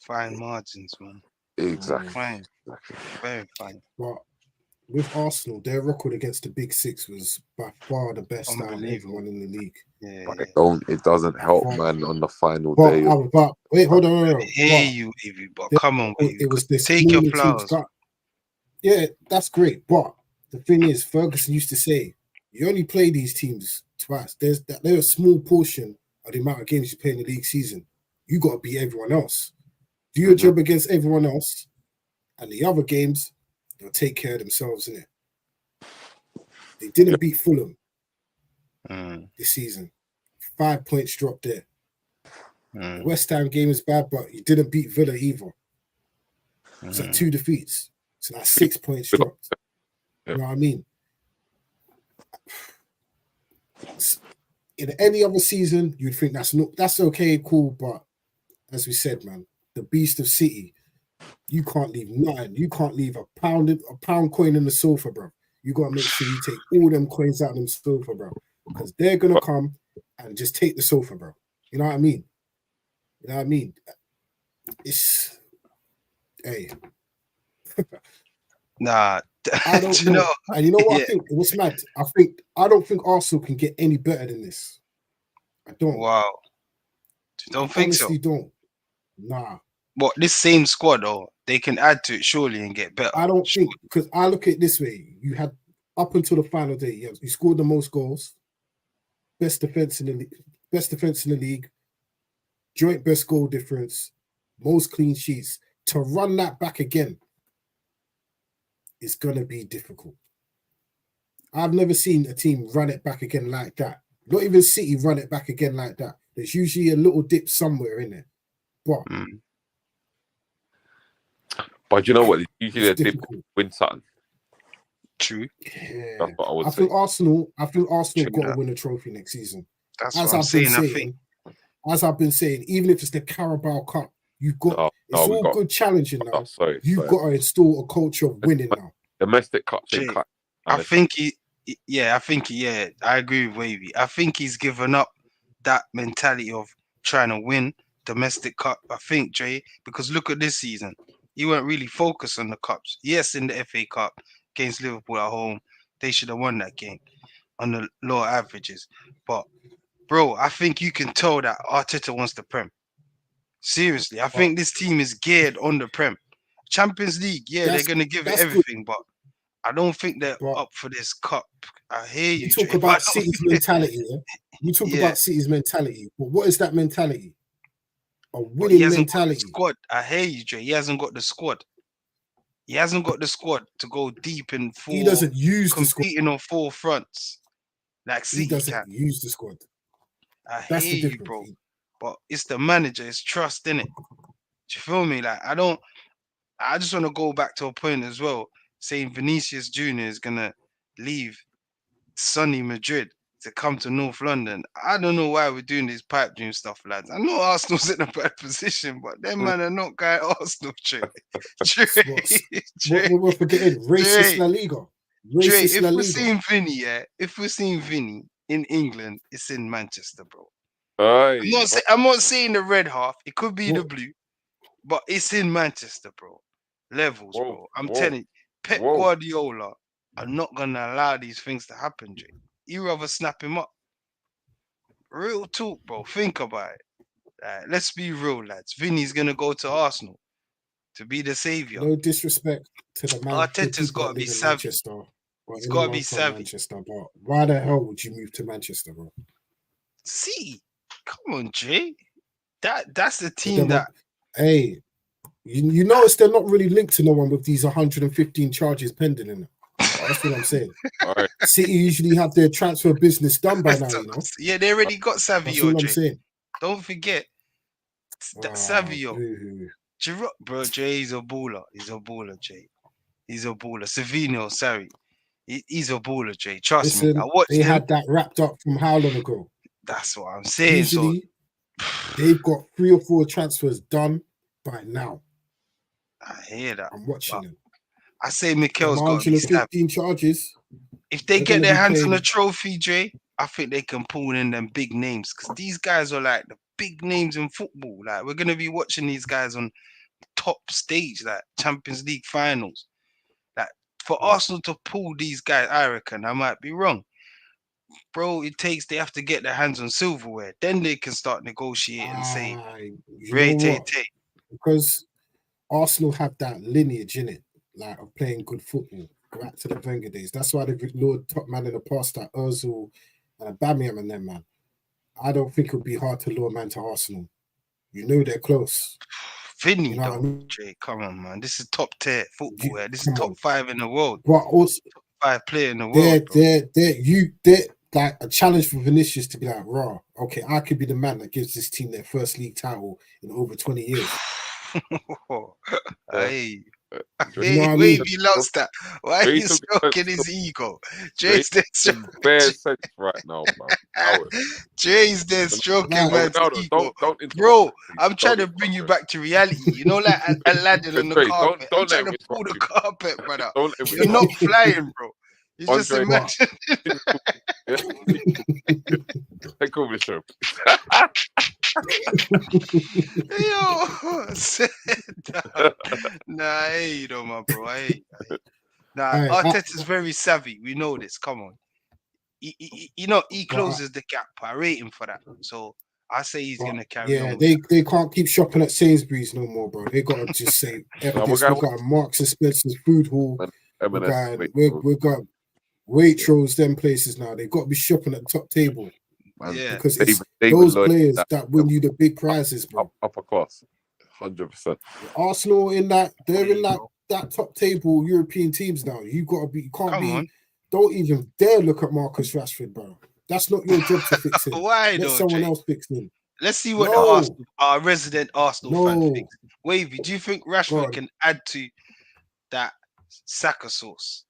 Fine margins, man.
Exactly.
Fine. Very fine.
But with Arsenal, their record against the Big Six was by far the best out of everyone in the league.
Yeah,
But it doesn't help, man, on the final
But,
day.
but wait, hold on.
I hear you, Evie, but come on,
It was the
take your
smaller
flowers.
teams. Yeah, that's great. But the thing is, Ferguson used to say, you only play these teams twice. There's a small portion of the amount of games you play in the league season. You got to beat everyone else. Do your job against everyone else, and the other games, they'll take care of themselves, innit? They didn't beat Fulham this season. 5 points dropped there. The West Ham game is bad, but you didn't beat Villa either. So 2 defeats. So that's 6 points dropped. You know what I mean? In any other season, you'd think that's okay, cool, but as we said, man, the beast of City, you can't leave nothing. You can't leave a pound coin in the sofa, bro. You gotta make sure you take all them coins out of them sofa, bro, because they're gonna come and just take the sofa, bro. You know what I mean? You know what I mean? It's hey.
Nah,
I don't know. And you know what I think? It was mad. I don't think Arsenal can get any better than this. I don't.
Wow. You don't think so?
Honestly, don't. Nah.
What, this same squad, though, they can add to it surely and get better.
I don't think, because I look at it this way. You had up until the final day, you scored the most goals, best defense in the league, joint best goal difference, most clean sheets. To run that back again is gonna be difficult. I've never seen a team run it back again like that. Not even City run it back again like that. There's usually a little dip somewhere in there. But
But you know what? Usually
It's
they
difficult.
win something.
True.
Yeah.
That's what I would
I
say.
think Arsenal
True
got to
that.
win a trophy next season.
That's
As
what I'm
I've been
saying.
as I've been saying, even if it's the Carabao Cup, you've got it's all good challenging now.
Sorry,
you've got to install a culture of winning now.
Domestic cups
Jay,
ain't cut.
I think I agree with Wavy. I think he's given up that mentality of trying to win domestic cup. I think, Jay, because look at this season. He weren't really focused on the cups. Yes, in the FA Cup against Liverpool at home, they should have won that game on the lower averages. But bro, I think you can tell that Arteta wants the Prem. Seriously, I think this team is geared on the Prem. Champions League, yeah, they're gonna give it everything, but I don't think they're up for this cup. I hear you.
You talk about City's mentality. Yeah? You talk about City's mentality, but what is that mentality? A winning mentality.
Squad. I hear you, Jay. He hasn't got the squad. He hasn't got the squad to go deep in four.
He doesn't use the squad.
Competing on four fronts. Like City
he doesn't use the squad.
That's hear you, bro. But it's the manager. It's trust in it. Do you feel me? Like I just want to go back to a point as well, saying Vinicius Jr. is gonna leave sunny Madrid to come to North London. I don't know why we're doing this pipe dream stuff, lads. I know Arsenal's in a bad position, but them man are not going Arsenal.
We're forgetting racist La Liga.
If we're seeing Vinny, if we're seeing Vinny in England, it's in Manchester, bro. I'm not saying the red half. It could be the blue, but it's in Manchester, bro. Levels, bro. I'm telling you, Pep Guardiola are not gonna allow these things to happen, Jay. You rather snap him up. Real talk, bro. Think about it. Let's be real, lads. Vinny's gonna go to Arsenal to be the savior.
No disrespect to the man.
Arteta's got to be savvy. He's got to be savvy.
Manchester, but why the hell would you move to Manchester, bro?
See, come on, Jay. That's the team that.
Hey, you notice they're not really linked to no one with these 115 charges pending in it. That's what I'm saying.
All right.
City usually have their transfer business done by now, you know.
Yeah, they already got Savio.
That's what I'm saying.
Don't forget Savio. Bro, Jay, he's a baller. He's a baller, Jay. He's a baller. Savino, sorry. He's a baller, Jay. Trust me. I watched him.
Had that wrapped up from how long ago?
That's what I'm saying.
Usually, they've got 3 or 4 transfers done by now.
I hear that.
I'm watching them.
I say Mikel's got to be
15 charges.
If they get their hands on a trophy, Jay, I think they can pull in them big names because these guys are like the big names in football. Like we're gonna be watching these guys on top stage, like Champions League finals. Like for Arsenal to pull these guys, I reckon I might be wrong, bro. They have to get their hands on silverware, then they can start negotiating and say,
because Arsenal have that lineage in it, like of playing good football back to the Wenger days. That's why they've ignored top man in the past, like Ozil and Aubameyang and them, man. I don't think it would be hard to lure man to Arsenal. You know they're close.
Vinny, you know Jay, come on, man. This is top tier football. This is top 5 in the world.
But also,
top 5 player in the world.
They're like a challenge for Vinicius to be like, raw. Okay, I could be the man that gives this team their first league title in over 20 years.
Hey. He lost that. Why are you stroking his ego? Jay's there stroking.
Bare sense right now, man.
Jay's there stroking man's ego. Bro, I'm trying to bring you back to reality. You know, like Aladdin on the carpet. I'm trying to pull the carpet, brother. You're not flying, bro. You just imagine.
Take over the show.
Nah, you know, my bro. Arteta's very savvy. We know this. Come on. He closes the gap. I rate him for that. So I say he's gonna carry on.
Yeah, they can't keep shopping at Sainsbury's no more, bro. They gotta just say we've got Marks and Spencer's food hall. We've got Waitrose, them places now. They've got to be shopping at the top table.
Yeah,
because it's those players that win you the big prizes, bro.
Upper class, 100%.
Arsenal they're in that top table European teams now. You don't even dare look at Marcus Rashford, bro. That's not your job to fix him.
Why
Let someone else fix him.
Let's see what our resident Arsenal fan thinks. Wavy, do you think
Go
Rashford
on.
can add to that Saka sauce?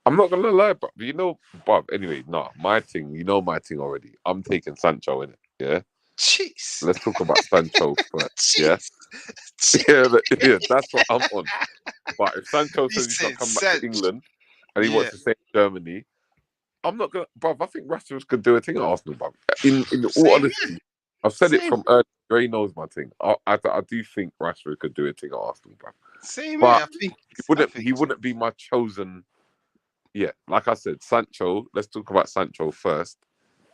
I'm not gonna lie, bro. You know, Bob. Anyway, no, my thing. You know my thing already. I'm taking Sancho in it. Yeah.
Jeez.
Let's talk about Sancho first. Yeah.
Jeez.
Yeah. That's what I'm on. But if Sancho
He
says he's not
said
coming back to
Sanch.
England and he
Yeah.
wants to stay in Germany, I'm not gonna, bro. I think Rashford could do a thing at Arsenal, bro. In all
Same
honesty, I've said it
Same.
from early. Dre knows my thing. I do think Rashford could do a thing at Arsenal, bro.
Same
But
here. I think
he wouldn't be my chosen. Yeah, like I said, Sancho. Let's talk about Sancho first,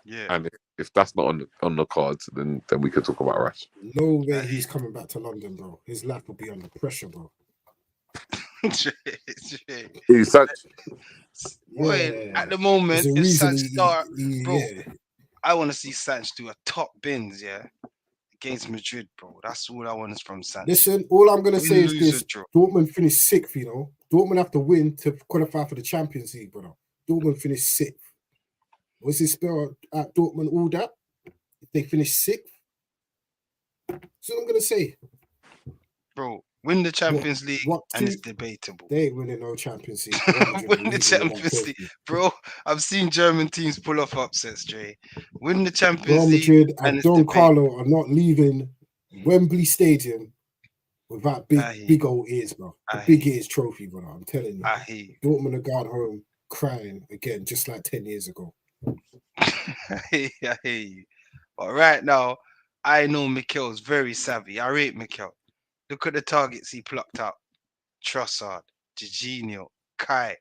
Yeah.
and if that's not on the cards, then we could talk about Rash.
No way he's coming back to London, bro. His life will be under pressure, bro.
He's Sancho.
Boy, at the
There's
moment,
a
if
reason
Sanch start, bro,
yeah.
I want to see Sanch do a top bins, yeah, against Madrid, bro. That's all I want from Sanch.
Listen, all I'm gonna say is
Lose or
this:
draw.
Dortmund finished sixth. You know, Dortmund have to win to qualify for the Champions League, brother. Dortmund finished sixth. What's his spell at Dortmund? All that if they finish sixth. That's what I'm gonna say.
Bro, win the Champions League, and it's debatable.
They ain't winning no Champions League.
Win the Champions League, bro. I've seen German teams pull off upsets, Dre. Win the Champions
Real
League,
Madrid
and
and
it's
Don
debatable.
Carlo are not leaving Wembley Stadium without big old ears, bro. The big ears trophy, brother. I'm telling you.
I hear you.
Dortmund are going home crying again, just like 10 years ago.
I hear you. But right now, I know Mikel's very savvy. I rate Mikel. Look at the targets he plucked out. Trossard, Jorginho, Kai,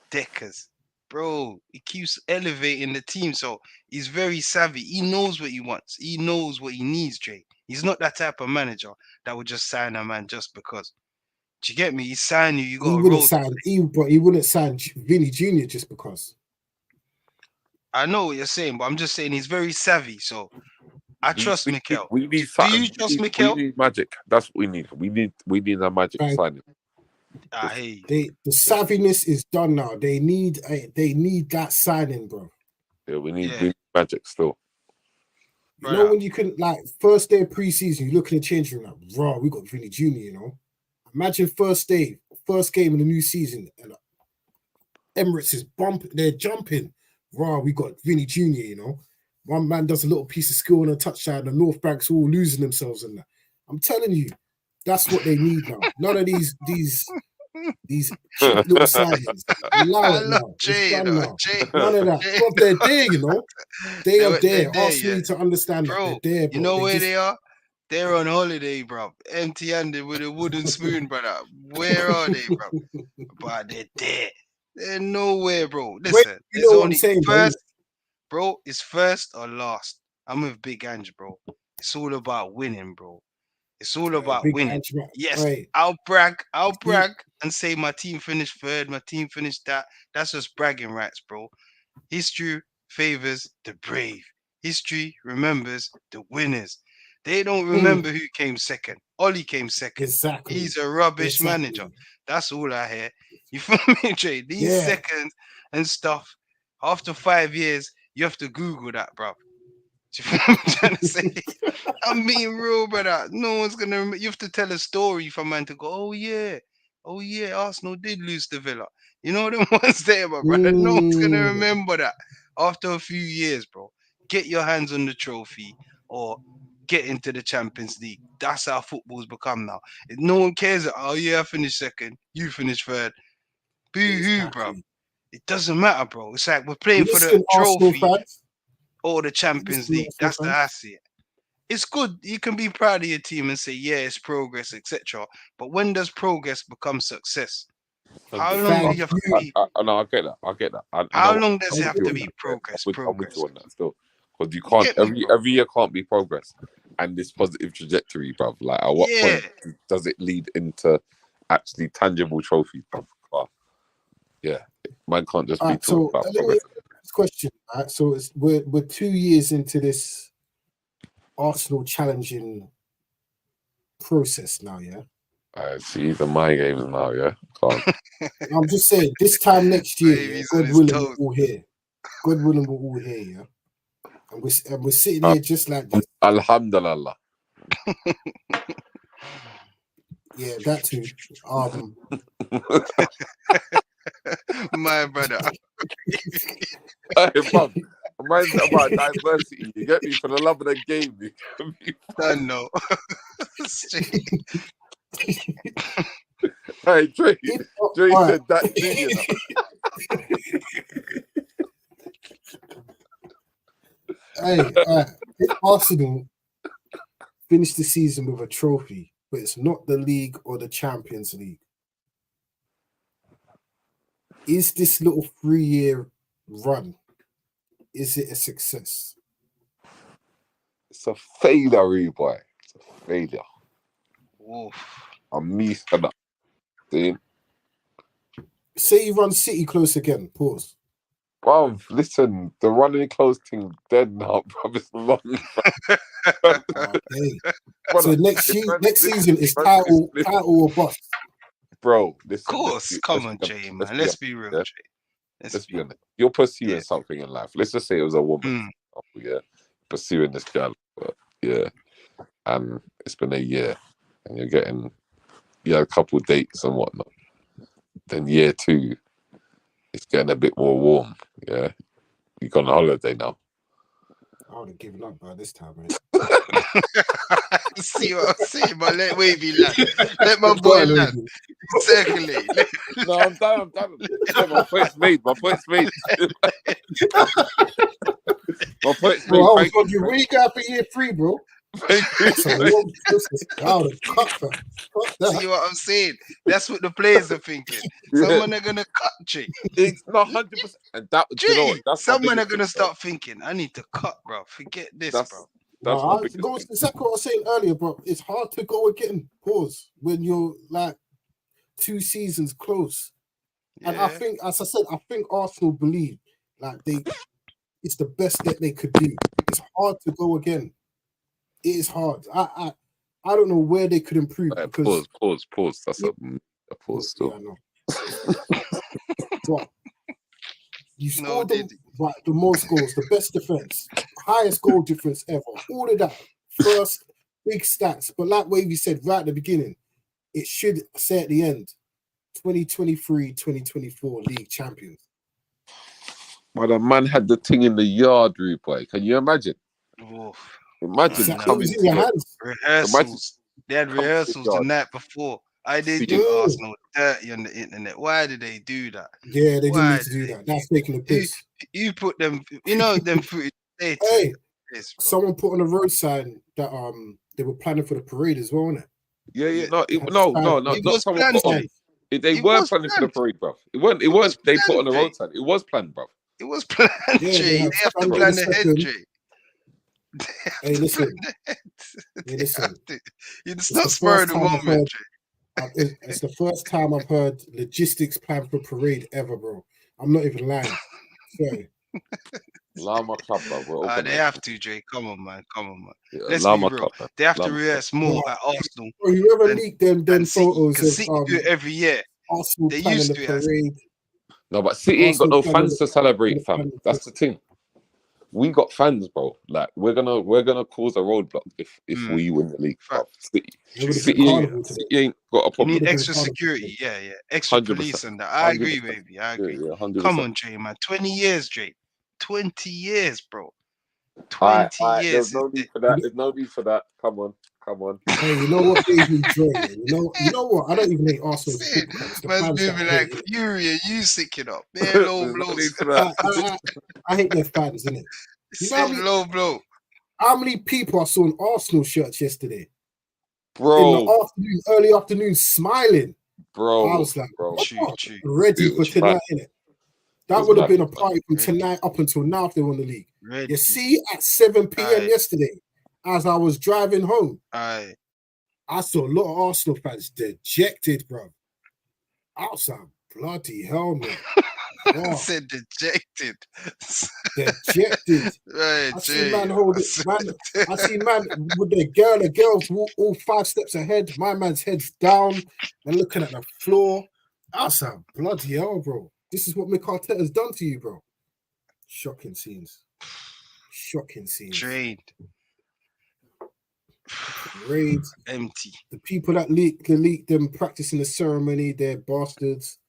Deckers. Bro, he keeps elevating the team. So he's very savvy. He knows what he wants. He knows what he needs, Dre. He's not that type of manager that would just sign a man just because. Do you get me? He signed you. You got a role.
But he wouldn't sign Vinny Jr. just because.
I know what you're saying, but I'm just saying he's very savvy. So I trust Mikel.
We need
Do you trust Mikel?
We need magic. That's what we need. We need a magic signing.
The savviness is done now. They need that signing, bro.
Yeah, we need magic still.
You know when you can, like, first day of preseason, you look in the changing room like, raw, we got Vinny Jr., you know. Imagine first game in the new season, and Emirates is they're jumping. Raw, we got Vinny Jr., you know. One man does a little piece of skill on a touchdown, the North Bank's all losing themselves in that. I'm telling you, that's what they need now. None of these cute little signings. Allow it now. It's done now. None of that. But they're there, you know. They are there. Arsenal need to understand that they're there, bro.
You know where they are? They're on holiday, bro. Empty-handed with a wooden spoon, brother. Where are they, bro? But they're there. They're nowhere, bro. Listen,
you know what I'm saying,
bro, it's first or last. I'm with Big Ange, bro. It's all about winning, bro. It's all about winning. Yes, right. I'll brag and say my team finished third, my team finished that. That's just bragging rights, bro. History favors the brave. History remembers the winners. They don't remember who came second. Ollie came second.
Exactly.
He's a rubbish manager. That's all I hear. You feel me, Jay? These seconds and stuff, after 5 years, you have to Google that, bro. Do you feel what I'm trying to say? I'm being real, brother. No one's going to remember. You have to tell a story for man to go, oh, yeah, Arsenal did lose to Villa. You know them ones there, my brother. No one's going to remember that after a few years, bro. Get your hands on the trophy or get into the Champions League. That's how football's become now. If no one cares, oh, yeah, I finished second. You finished third. Boo-hoo, bro. It doesn't matter, bro. It's like we're playing for the trophy or the Champions League. That's the I see it. It's good. You can be proud of your team and say, yeah, it's progress, etc. But when does progress become success? How long do you have to be?
No, I get that.
How long does it have to be progress?
I'm with you on that still. Because you can't, every year can't be progress. And this positive trajectory, bruv. Like, at what point does it lead into actually tangible trophies, bruv? Yeah, man can't just be talking about progress.
This question, right? So we're 2 years into this Arsenal challenging process now, yeah.
See the mind games now, yeah.
I'm just saying, this time next year, God willing, we're all here. God willing, we're all here, yeah. And we're sitting here just like this.
Alhamdulillah.
Yeah, that too.
My brother.
Hey, bro, reminds me about diversity. You get me? For the love of the game. You get me?
I know. Straight.
Hey, Dre
All
said that too, you know.
Hey, if Arsenal finish the season with a trophy, but it's not the league or the Champions League, is this little 3-year run, is it a success?
It's a failure, rude boy. It's a failure.
Oof.
I'm missing that. See?
Say you run City close again, pause.
Bro, listen, the running close thing dead now, bro. It's long.
Okay. So next season is
listen,
title or bust.
bro. Listen,
Of course. Come on, Jay, man. Let's be real,
yeah?
Jay.
Let's be honest. You're pursuing
Yeah.
something in life. Let's just say it was a woman. Yeah, pursuing this girl. But yeah, and it's been a year, and you had a couple of dates and whatnot. Then year 2, it's getting a bit more warm. Yeah, you gone on holiday now.
I would have given up by this time, man.
See what I'm saying, but let Wavy land. Let my boy land. Circulate.
No, I'm done. Yeah, my point's made. My point's made.
Bro, I was wondering, where you got for year 3, bro?
Thank you.
See what I'm saying? That's what the players are thinking. Someone are gonna cut Jay.
It's not 100%. And that, you know what? That's
someone are gonna start thinking, I need to cut, bro. Forget this, bro.
That's my biggest thing.
Exactly what I was saying earlier, bro. It's hard to go again. Pause when you're like 2 seasons close. And I think, as I said, Arsenal believe like it's the best that they could do. It's hard to go again. It is hard. I don't know where they could improve.
Right,
because
pause. That's a pause still.
Yeah, no. You scored the most goals, the best defense, highest goal difference ever. All of that. First, big stats. But like Wavy said right at the beginning, it should say at the end, 2023-2024 league champions.
Well, the man had the thing in the yard, rude boy. Can you imagine?
Oof.
Imagine coming
in your hands.
Rehearsals. They had rehearsals the night before. They do Arsenal dirty on the internet. Why did they do that?
Yeah, they didn't need to do that. That's taking the piss.
You put them, them footage.
Hey, someone put on a road sign that they were planning for the parade as well, wasn't it?
Yeah. Not someone put on. They were planning for the parade, bro. It weren't. They put on the road sign. It was planned, bro.
It was planned, Jay. They have to plan ahead, Jay.
Hey, listen. It's
not spur of the moment, Jay.
It's the first time I've heard logistics plan for parade ever, bro. I'm not even lying. Sorry.
Lama Club, bro.
They have to, Jay. Come on, man.
Yeah,
let's be real. Club, they have to rehearse more at Arsenal.
Bro, you ever leak them photos of
City do it every year.
Arsenal
they
planning
used
the
to
parade?
No, but City ain't got no fans to celebrate, fam. That's the thing. We got fans, bro. Like we're gonna cause a roadblock if we win the league. City ain't got a problem.
You need extra security, yeah. Extra 100%. Police and that. I agree, baby. I agree. Yeah, Come on, Jay, man. 20 years, Jay. 20 years, bro. 20 years.
There's no need for that. There's no need for that. Come on.
Hey, you know what gave me joy? You know what? I don't even hate Arsenal.
Man's moving like fury and you sicking up. They're low blows.
I hate their fans, innit? You know
low blow.
How many people I saw in Arsenal shirts yesterday?
Bro.
In the early afternoon, smiling.
Bro.
I was like,
true.
Ready for tonight, innit? That would have been a party from tonight up until now if they won the league.
Ready.
You see, at 7 p.m. yesterday, as I was driving home, I saw a lot of Arsenal fans dejected, bro. I was like, bloody hell, man.
I said dejected.
Dejected.
Right,
I see man with the girls all 5 steps ahead. My man's head's down and looking at the floor. I was like, bloody hell, bro. This is what Mikel Arteta's done to you, bro. Shocking scenes.
Trained.
Raids.
Empty.
The people that leaked them practicing the ceremony, they're bastards.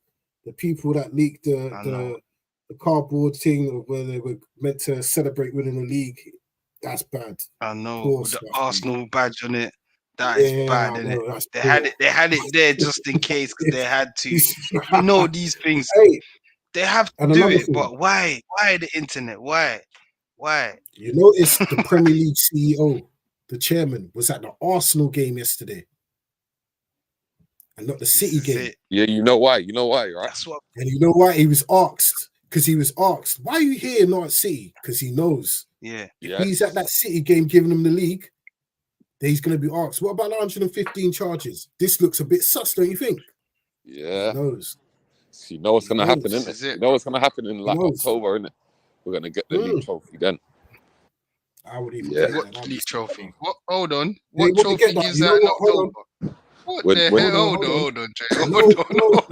The people that leaked the cardboard thing of where they were meant to celebrate winning the league, that's bad.
I know.
Poor
With the
stuff,
Arsenal badge on it. That is bad, isn't it? They had it there just in case because they had to. You know these things.
Hey,
they have to
and
do
another
it,
thing,
but why? Why the internet? Why?
you notice the Premier League CEO, the chairman, was at the Arsenal game yesterday, and not the City game.
It.
Yeah, you know why, right?
That's what.
And you know why? He was asked, why are you here, not at City? Because he knows.
Yeah.
If he's at that City game giving them the league, then he's going to be asked, what about 115 charges? This looks a bit sus, don't you think?
Yeah.
He knows.
So you know what's going to happen, isn't it? You know what's going to happen in like October, isn't it? We're going to get the league trophy then.
I would even
What league trophy? What? Hold on.
What
trophy is that in October? What the hell? Hold on, Jay. Hold on.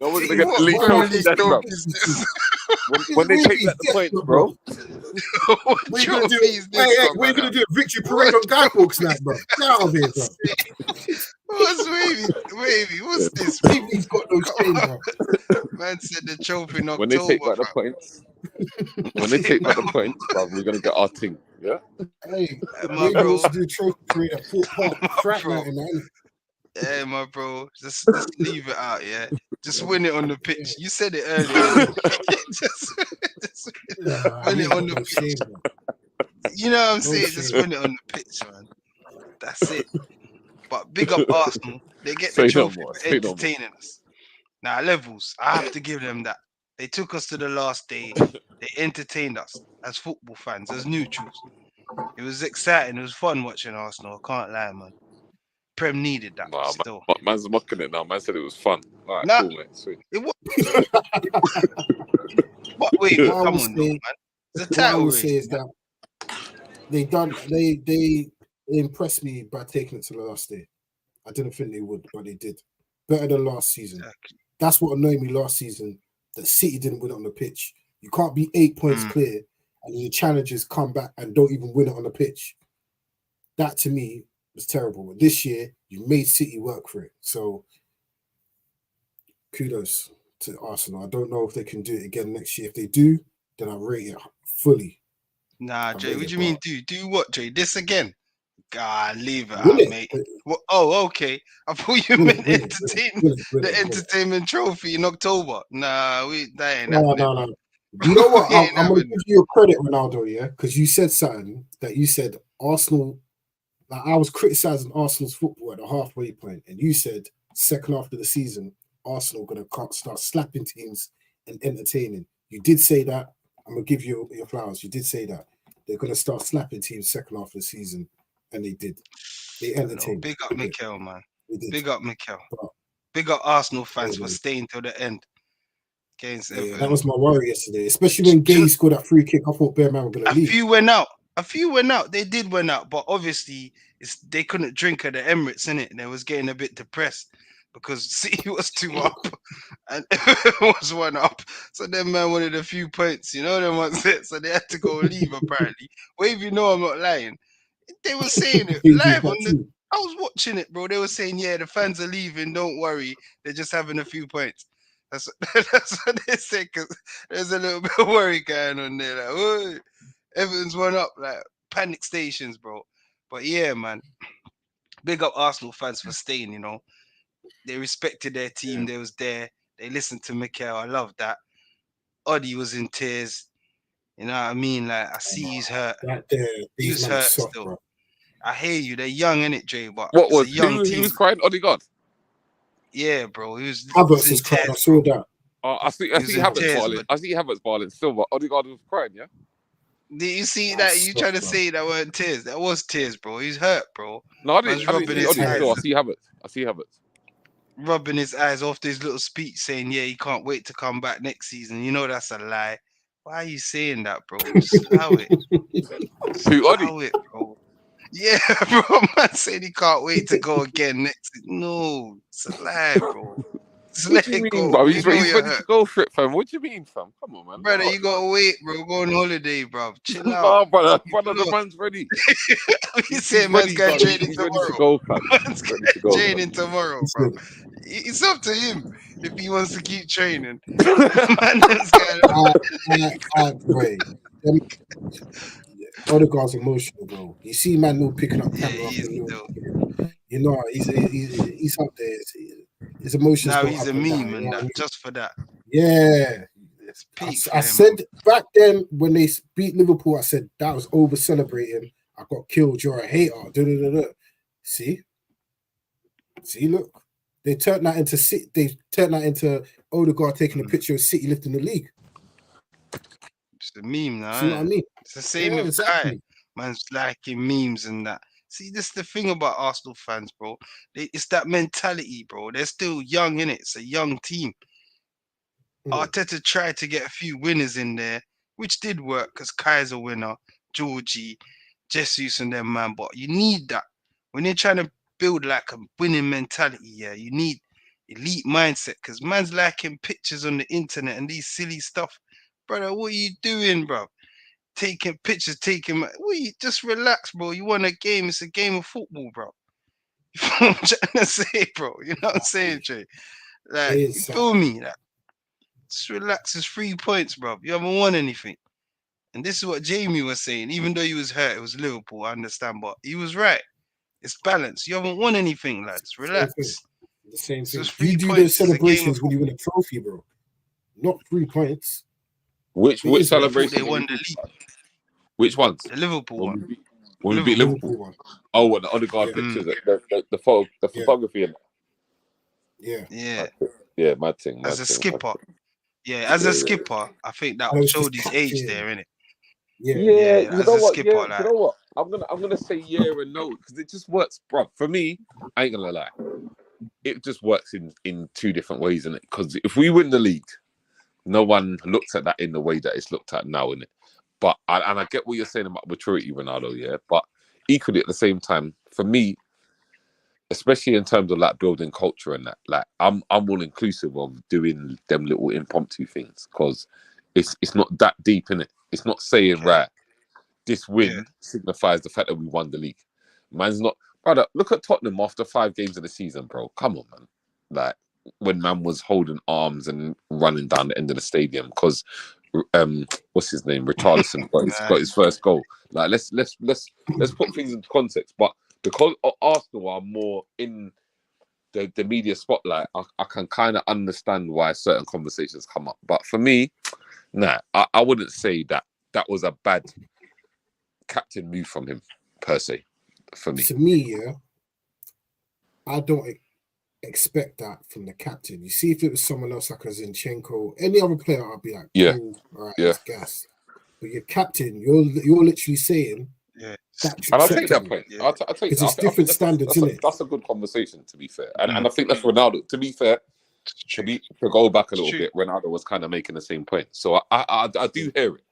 No one's going to get the league trophy then, bro. When they take back the points, bro.
What are you going to do? Victory parade on Guy Fawkes night, bro. Get out of here, bro.
Wavy? What's this?
He's got no shame, bro.
Man said the trophy in October.
When they take back the points, bro, we're going to get our team. Yeah?
Hey, maybe we'll do trophy parade at Fort Park. Track night, man.
Yeah, my bro. Just leave it out, yeah. Just win it on the pitch. You said it earlier. just win it on the pitch. You know what I'm saying? Just win it on the pitch, man. That's it. But big up Arsenal. They get the trophy for entertaining us. Now, levels, I have to give them that. They took us to the last day. They entertained us as football fans, as neutrals. It was exciting. It was fun watching Arsenal. I can't lie, man. Prem needed that still.
Man's mocking it now. Man said it was fun. All right, cool, mate. Sweet.
It was. Wait, come on, though, man. The title race.
Is that they impressed me by taking it to the last day. I didn't think they would, but they did. Better than last season. Exactly. That's what annoyed me last season. That City didn't win it on the pitch. You can't be 8 points clear and your challengers come back and don't even win it on the pitch. That to me was terrible. But this year, you made City work for it. So kudos to Arsenal. I don't know if they can do it again next year. If they do, then I rate it fully.
Nah, Jay, what do you mean do? Do what, Jay? This again? God, leave it out, mate. What? Oh, okay. I thought you meant the entertainment trophy in October. Nah, that ain't happening.
No. You know what? I'm going to give you a credit, Ronaldo, yeah? Because you said something that you said Arsenal, like I was criticizing Arsenal's football at the halfway point, and you said second half of the season, Arsenal going to start slapping teams and entertaining. You did say that. I'm going to give you your flowers. You did say that. They're going to start slapping teams second half of the season. And they did. They entertained.
Big up Mikel, man. Big up Mikel. Big up Arsenal fans for staying till the end. Against Everton.
That was my worry yesterday. Especially when Gay scored that free kick. I thought Bearman were going to leave.
A few went out. They did went out. But obviously, they couldn't drink at the Emirates, innit? They was getting a bit depressed because City was 2 up and everyone was 1 up. So then man wanted a few points. You know them ones there. So they had to go leave apparently. Wave, you know I'm not lying. They were saying it live on the. I was watching it, bro. They were saying, "Yeah, the fans are leaving. Don't worry. They're just having a few points." That's what they say. Because there's a little bit of worry going on there. Like, oh, Everton's 1 up, like panic stations, bro. But yeah, man. Big up Arsenal fans for staying. You know, they respected their team. They was there. They listened to Mikel. I love that. Oddie was in tears. You know what I mean? Like, I see he's hurt. He's hurt still. Bro. I hear you. They're young, innit, Jay? But
what was young team? He was crying? Odegaard?
Yeah, bro. He was.
Havertz is crying. I saw that.
I see Havertz balling. I see Havertz balling still, but Odegaard was crying, yeah?
Did you see that? You trying to say that weren't tears? That was tears, bro. He's hurt, bro.
No, I didn't see Havertz.
Rubbing his eyes off his little speech saying, yeah, he can't wait to come back next season. You know that's a lie. Why are you saying that, bro? Just allow it. Allow it, bro. Yeah, bro. Man saying he can't wait to go again next season. No, it's a lie, bro. Just
What
let
do you
it
mean,
go.
bro?
You
He's
know
ready
you're
to
hurt.
go for it, fam. What do you mean, fam? Come on, man.
Brother, you gotta wait, bro. Go on holiday, bro. Chill out.
No, brother, the man's ready.
You say
He's
man's
ready,
going
bro.
training
He's ready to
tomorrow.
go, fam.
Man's
He's ready
going
to go,
training tomorrow, bro.
Listen,
It's up to him if he wants to keep training. Man, that's going.
wait. Odegaard's emotional, bro. You see, man, no picking up
Yeah,
camera
he
after
is
no.
still.
You know, he's up there. His emotions
Now
go
he's
up
a
and down.
meme
You know
and
what I
that
mean?
just for that.
Yeah.
It's peak for
I
him.
said back then when they beat Liverpool, I said that was over celebrating. I got killed. You're a hater. See, look, they turned that into Odegaard taking a picture of City lifting the league.
It's a meme now.
See what I mean?
It's the same
Yeah,
with
exactly.
Kai. Man's liking memes and that. See, this is the thing about Arsenal fans, bro. It's that mentality, bro. They're still young, innit? It's a young team. Arteta tried to get a few winners in there, which did work because Kai's a winner, Georgie, Jesus and them, man. But you need that. When you're trying to build like a winning mentality, yeah, you need elite mindset because man's liking pictures on the internet and these silly stuff. Brother, what are you doing, bro? Taking pictures, just relax, bro. You want a game, it's a game of football, bro. You know what I'm trying to say, bro? You know what I'm saying, Jay? Like, you feel me? Like, just relax, it's 3 points, bro. You haven't won anything. And this is what Jamie was saying. Even though he was hurt, it was Liverpool, I understand, but he was right. It's balance. You haven't won anything, lads. Relax.
The same thing.
It's
You
3
do those
points. It's a game
celebrations
of
when you win a trophy, bro. Not 3 points.
Which
I thought
celebration?
they won the league.
Which ones?
The Liverpool one.
When we beat Liverpool.
one.
Oh, what the Odegaard pictures, the photography and
Yeah.
mad thing.
As a skipper. Yeah, as a skipper, I think that showed his age there, innit?
Yeah, you know what?
Skipper,
You know what? I'm gonna say yeah and no because it just works, bro. For me, I ain't gonna lie, it just works in two different ways, innit? Because if we win the league, no one looks at that in the way that it's looked at now, innit? But I get what you're saying about maturity, Ronaldo. Yeah, but equally at the same time, for me, especially in terms of like building culture and that, like I'm all inclusive of doing them little impromptu things because it's not that deep in it. It's not saying right, this win signifies the fact that we won the league. Man's not, brother. Look at Tottenham after 5 games of the season, bro. Come on, man. Like when man was holding arms and running down the end of the stadium because what's his name? Richarlison got his first goal. Like let's put things into context. But because Arsenal are more in the media spotlight, I can kind of understand why certain conversations come up. But for me, nah, I wouldn't say that was a bad captain move from him per se. For me,
to me, I don't expect that from the captain. You see, if it was someone else like a Zinchenko, any other player, I'd be like, cool, all right, it's gas. But your captain, you're literally saying, that's
and I'll take that point.
Yeah.
I'll take
because it's different standards, isn't it?
That's a good conversation, to be fair. And I think that's Ronaldo. To be fair, to go back a little bit, Ronaldo was kind of making the same point. So I do hear it.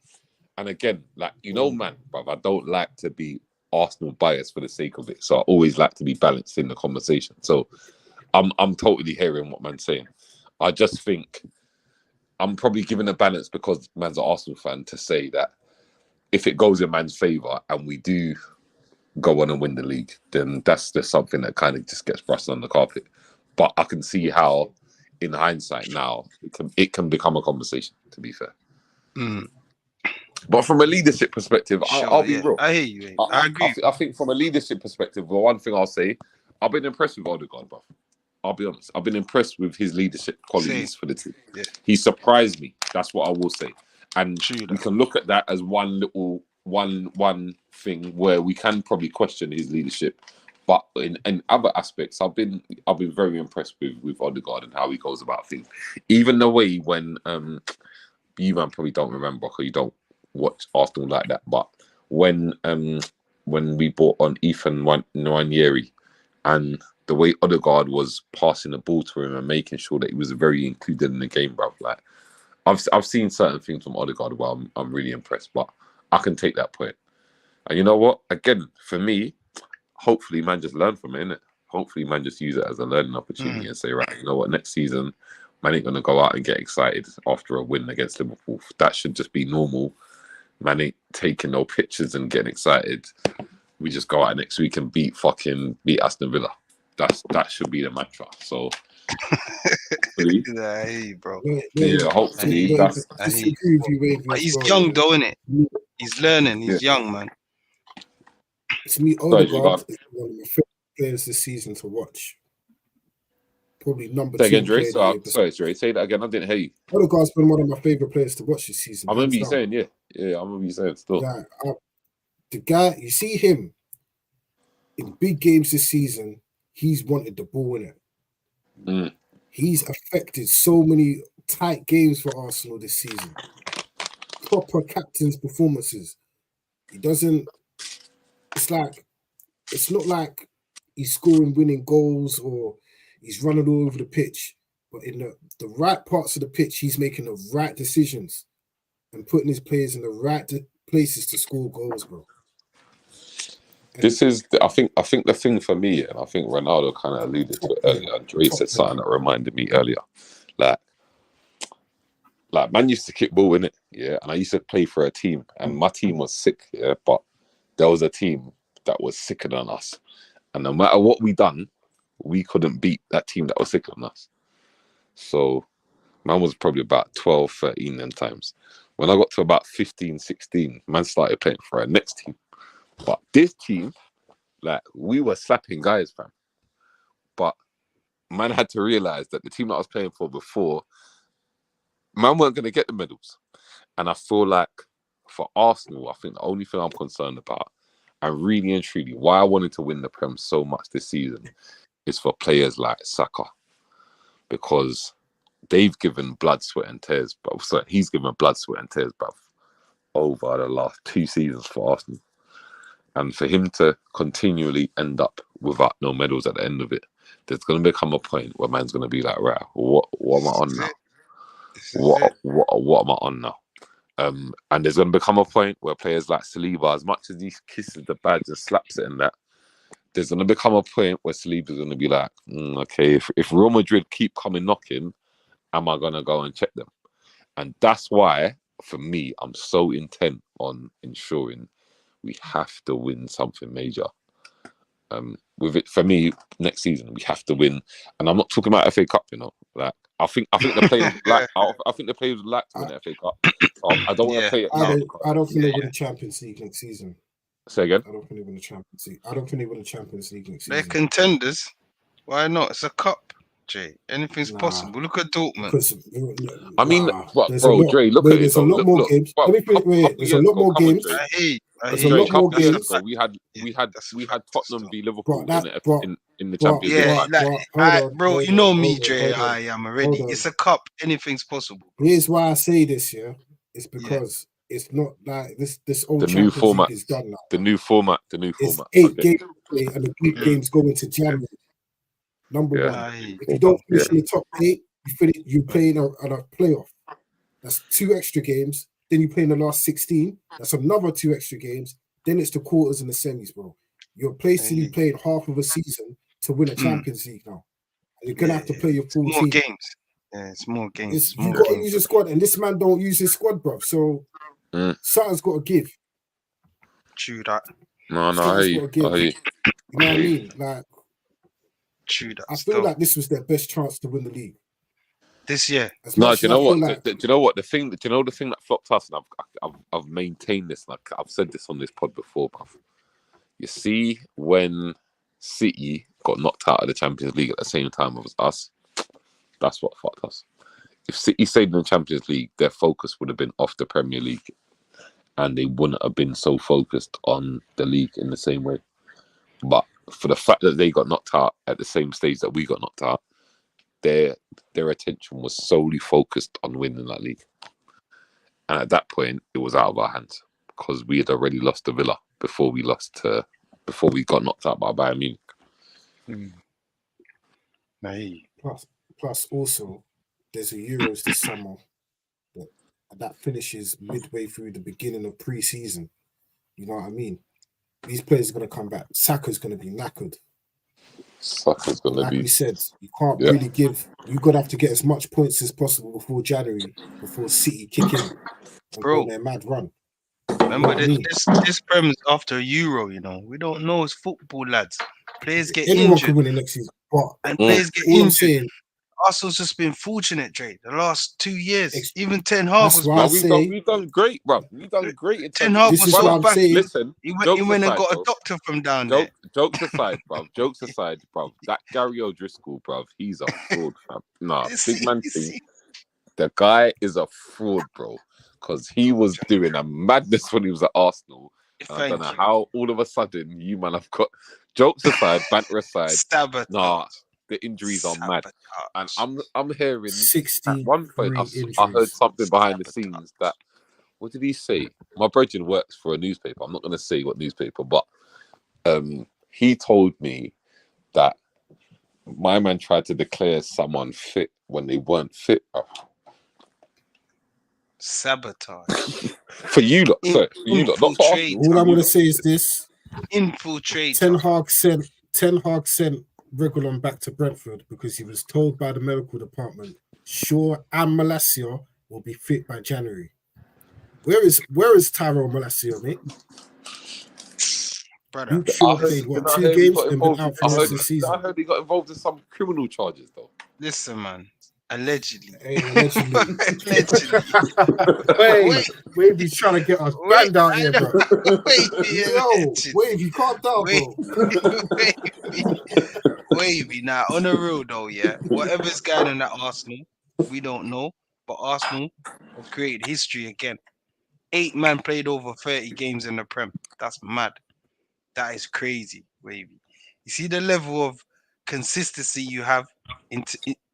And again, like man, bruv, I don't like to be Arsenal biased for the sake of it. So I always like to be balanced in the conversation. So I'm totally hearing what man's saying. I just think I'm probably giving a balance because man's an Arsenal fan to say that if it goes in man's favour and we do go on and win the league, then that's just something that kind of just gets brushed on the carpet. But I can see how, in hindsight now, it can become a conversation, to be fair. But from a leadership perspective, I'll be real.
I hear you. I agree.
I think from a leadership perspective, the one thing I'll say, I've been impressed with Odegaard, bro. I'll be honest. I've been impressed with his leadership qualities for the team. Yeah. He surprised me. That's what I will say. And we can look at that as one thing where we can probably question his leadership. But in other aspects, I've been very impressed with Odegaard and how he goes about things. Even the way when you man probably don't remember because you don't watch Arsenal like that. But when we bought on Ethan Nwaneri and the way Odegaard was passing the ball to him and making sure that he was very included in the game, bruv. Like I've seen certain things from Odegaard where I'm really impressed, but I can take that point. And you know what? Again, for me, hopefully man just learn from it, innit? hopefully, man, just use it as a learning opportunity and say, right, you know what, next season, man ain't gonna go out and get excited after a win against Liverpool. That should just be normal. Man ain't taking no pictures and getting excited. We just go out next week and beat Aston Villa. That should be the mantra. So, hopefully,
Yeah, I hear you, bro.
hopefully that's.
I hear you. But he's young, though, isn't it? He's learning. He's young, man.
To me, Odegaard is one of my favorite players this season to watch. Probably number 2.
Say again, Dre. Sorry, Dre. Say that again. I didn't hear you.
Odegaard's been one of my favorite players to watch this season.
I remember you saying, yeah. I remember you saying still.
The guy, you see him in big games this season, he's wanted the ball in it. He's affected so many tight games for Arsenal this season. Proper captain's performances. He doesn't. It's not like he's scoring winning goals or he's running all over the pitch. But in the right parts of the pitch, he's making the right decisions and putting his players in the right places to score goals, bro.
This is, I think the thing for me, and I think Ronaldo kind of alluded to it earlier, and Dre said something that reminded me earlier. Like man used to kick ball in it, yeah, and I used to play for a team, and my team was sick, yeah, but there was a team that was sicker than us, and no matter what we done, we couldn't beat that team that was sicker than us. So man was probably about 12, 13 then times. When I got to about 15, 16, man started playing for our next team. But this team, like, we were slapping guys, fam. But man had to realise that the team that I was playing for before, man weren't going to get the medals. And I feel like for Arsenal, I think the only thing I'm concerned about, and really and truly, why I wanted to win the Prem so much this season, is for players like Saka. Because they've given blood, sweat and tears, but he's given blood, sweat and tears, bruv, over the last 2 seasons for Arsenal. And for him to continually end up without no medals at the end of it, there's going to become a point where man's going to be like, right, what am I on now? What am I on now? And there's going to become a point where players like Saliba, as much as he kisses the badge and slaps it and that, there's going to become a point where Saliba's going to be like, okay, if Real Madrid keep coming knocking, am I going to go and check them? And that's why, for me, I'm so intent on ensuring we have to win something major. With it, for me, next season we have to win, and I'm not talking about FA Cup. You know, like I think the players I think the players would like to win the FA Cup. I don't want to play it.
I don't think they win the Champions League next season.
Say again.
I don't think they win the Champions League. I don't think they win the Champions League next season.
They're contenders. Why not? It's a cup, Jay. Anything's possible. Look at Dortmund.
I mean, bro, Dre, look at it.
There's a lot more games. There's a lot more games.
There's
a lot more games.
We had Tottenham v Liverpool in the Champions League.
Yeah, bro, you know me, Dre. I am already. It's a cup. Anything's possible.
Here's why I say this. Yeah, it's because it's not like this old
the new format
is done now.
The new format.
It's 8 games play and the big games go into January. Number 1. If you don't finish in the top 8, you play in a playoff. That's 2 extra games. Then you play in the last 16. That's another 2 extra games. Then it's the quarters and the semis, bro. You're basically playing half of a season to win a Champions League now. And you're gonna have to play your full
more
team.
Games. Yeah, it's more games.
You got to use your squad, and this man don't use his squad, bro. So something's got to give.
True that.
No, I hear you.
You know what I mean? Like,
true that.
I feel like this was their best chance to win the league
this year.
No, do you know what? Do you know what? The thing that flopped us, and I've maintained this, like I've said this on this pod before, bruv. You see, when City got knocked out of the Champions League at the same time as us, that's what fucked us. If City stayed in the Champions League, their focus would have been off the Premier League, and they wouldn't have been so focused on the league in the same way. But for the fact that they got knocked out at the same stage that we got knocked out, their attention was solely focused on winning that league. And at that point, it was out of our hands because we had already lost to Villa before we got knocked out by Bayern Munich.
Plus, also, there's a Euros this summer that finishes midway through the beginning of pre-season. You know what I mean? These players are going to come back. Saka's going to be knackered.
Saka's gonna
Like
be.
we said, you can't
Yeah.
really give. You're gonna have to get as much points as possible before January, before City kick in and go
Bro.
on their mad run.
Remember
what I mean?
this Prem is after Euro, you know. We don't know it's football, lads. Players get
Anyone
injured
can win it next season, but
and players get
all I'm
injured.
saying,
Arsenal's just been fortunate, Dre. The last 2 years,
Ex-
even Ten Hag
that's
was
why I
But
say
we've done great, bro. We've done great in
Ten
terms
Hag
of.
this
was
is
so
what I'm
back.
saying.
Listen,
He
jokes
went and
aside,
got
bro.
a doctor from down there.
Jokes aside, bro. Jokes aside, bro. That Gary O'Driscoll, bro. He's a fraud, fam. Nah, big man thing. The guy is a fraud, bro. Because he was doing a madness when he was at Arsenal. I don't know how all of a sudden you man have got. Jokes aside, banter aside.
Sabotage.
Nah, the injuries are mad. And I'm hearing at
63
one point I heard
injuries.
something behind the scenes that, what did he say? My brother works for a newspaper. I'm not going to say what newspaper, but he told me that my man tried to declare someone fit when they weren't fit.
Sabotage.
For you lot, sorry, for you lot, not for Arsenal.
All I'm going to say is this:
Infiltrate.
Ten Hag sent Reguilon back to Brentford because he was told by the medical department Shaw and Malacia will be fit by January. Where is Tyrone Malacia, mate?
Brother.
Shaw played what, 2 games and been out for the rest of the season.
I heard he got involved in some criminal charges though.
Listen, man. Allegedly.
Hey, allegedly.
Wait.
Wavy trying to get us banned out here, bro.
Yo,
Wavy, calm down, bro.
Wavy. Now, on the real though, yeah. Whatever's going on at Arsenal, we don't know. But Arsenal have created history again. 8 men played over 30 games in the Prem. That's mad. That is crazy, Wavy. You see the level of consistency you have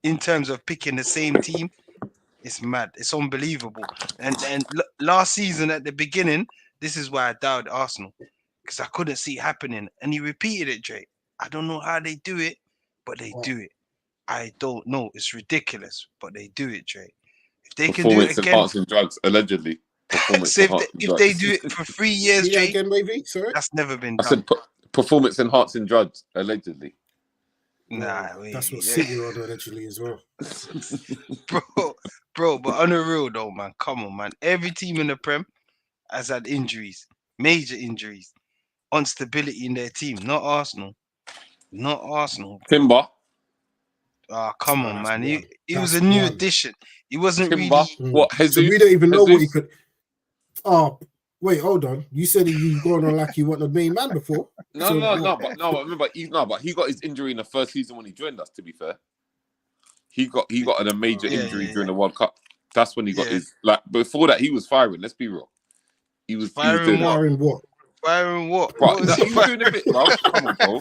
in terms of picking the same team? It's mad. It's unbelievable. And last season at the beginning, this is why I doubted Arsenal. Because I couldn't see it happening. And he repeated it, Dre. I don't know how they do it, but they do it. I don't know. It's ridiculous, but they do it, Dre. If they can do it again,
enhancing drugs, allegedly.
So if they do it for 3 years, Jay,
again, Wavy? Sorry?
that's never been
I
done.
said performance enhancing drugs, allegedly.
Nah,
that's what City are allegedly as well.
bro, but on the real though, man, come on, man. Every team in the Prem has had injuries, major injuries, instability in their team. Not Arsenal.
Timber.
Ah, come on, man. He was a new addition. He wasn't
Timber.
really.
What? Jesus?
So we don't even know what he could. Oh, wait, hold on. You said you going on like you weren't the main man before.
No, remember, but he got his injury in the first season when he joined us. To be fair, he got a major injury during the World Cup. That's when he got his, like, before that he was firing. Let's be real. He was
firing
what?
Firing what?
Bro, he was doing a bit, bro. Come on, bro.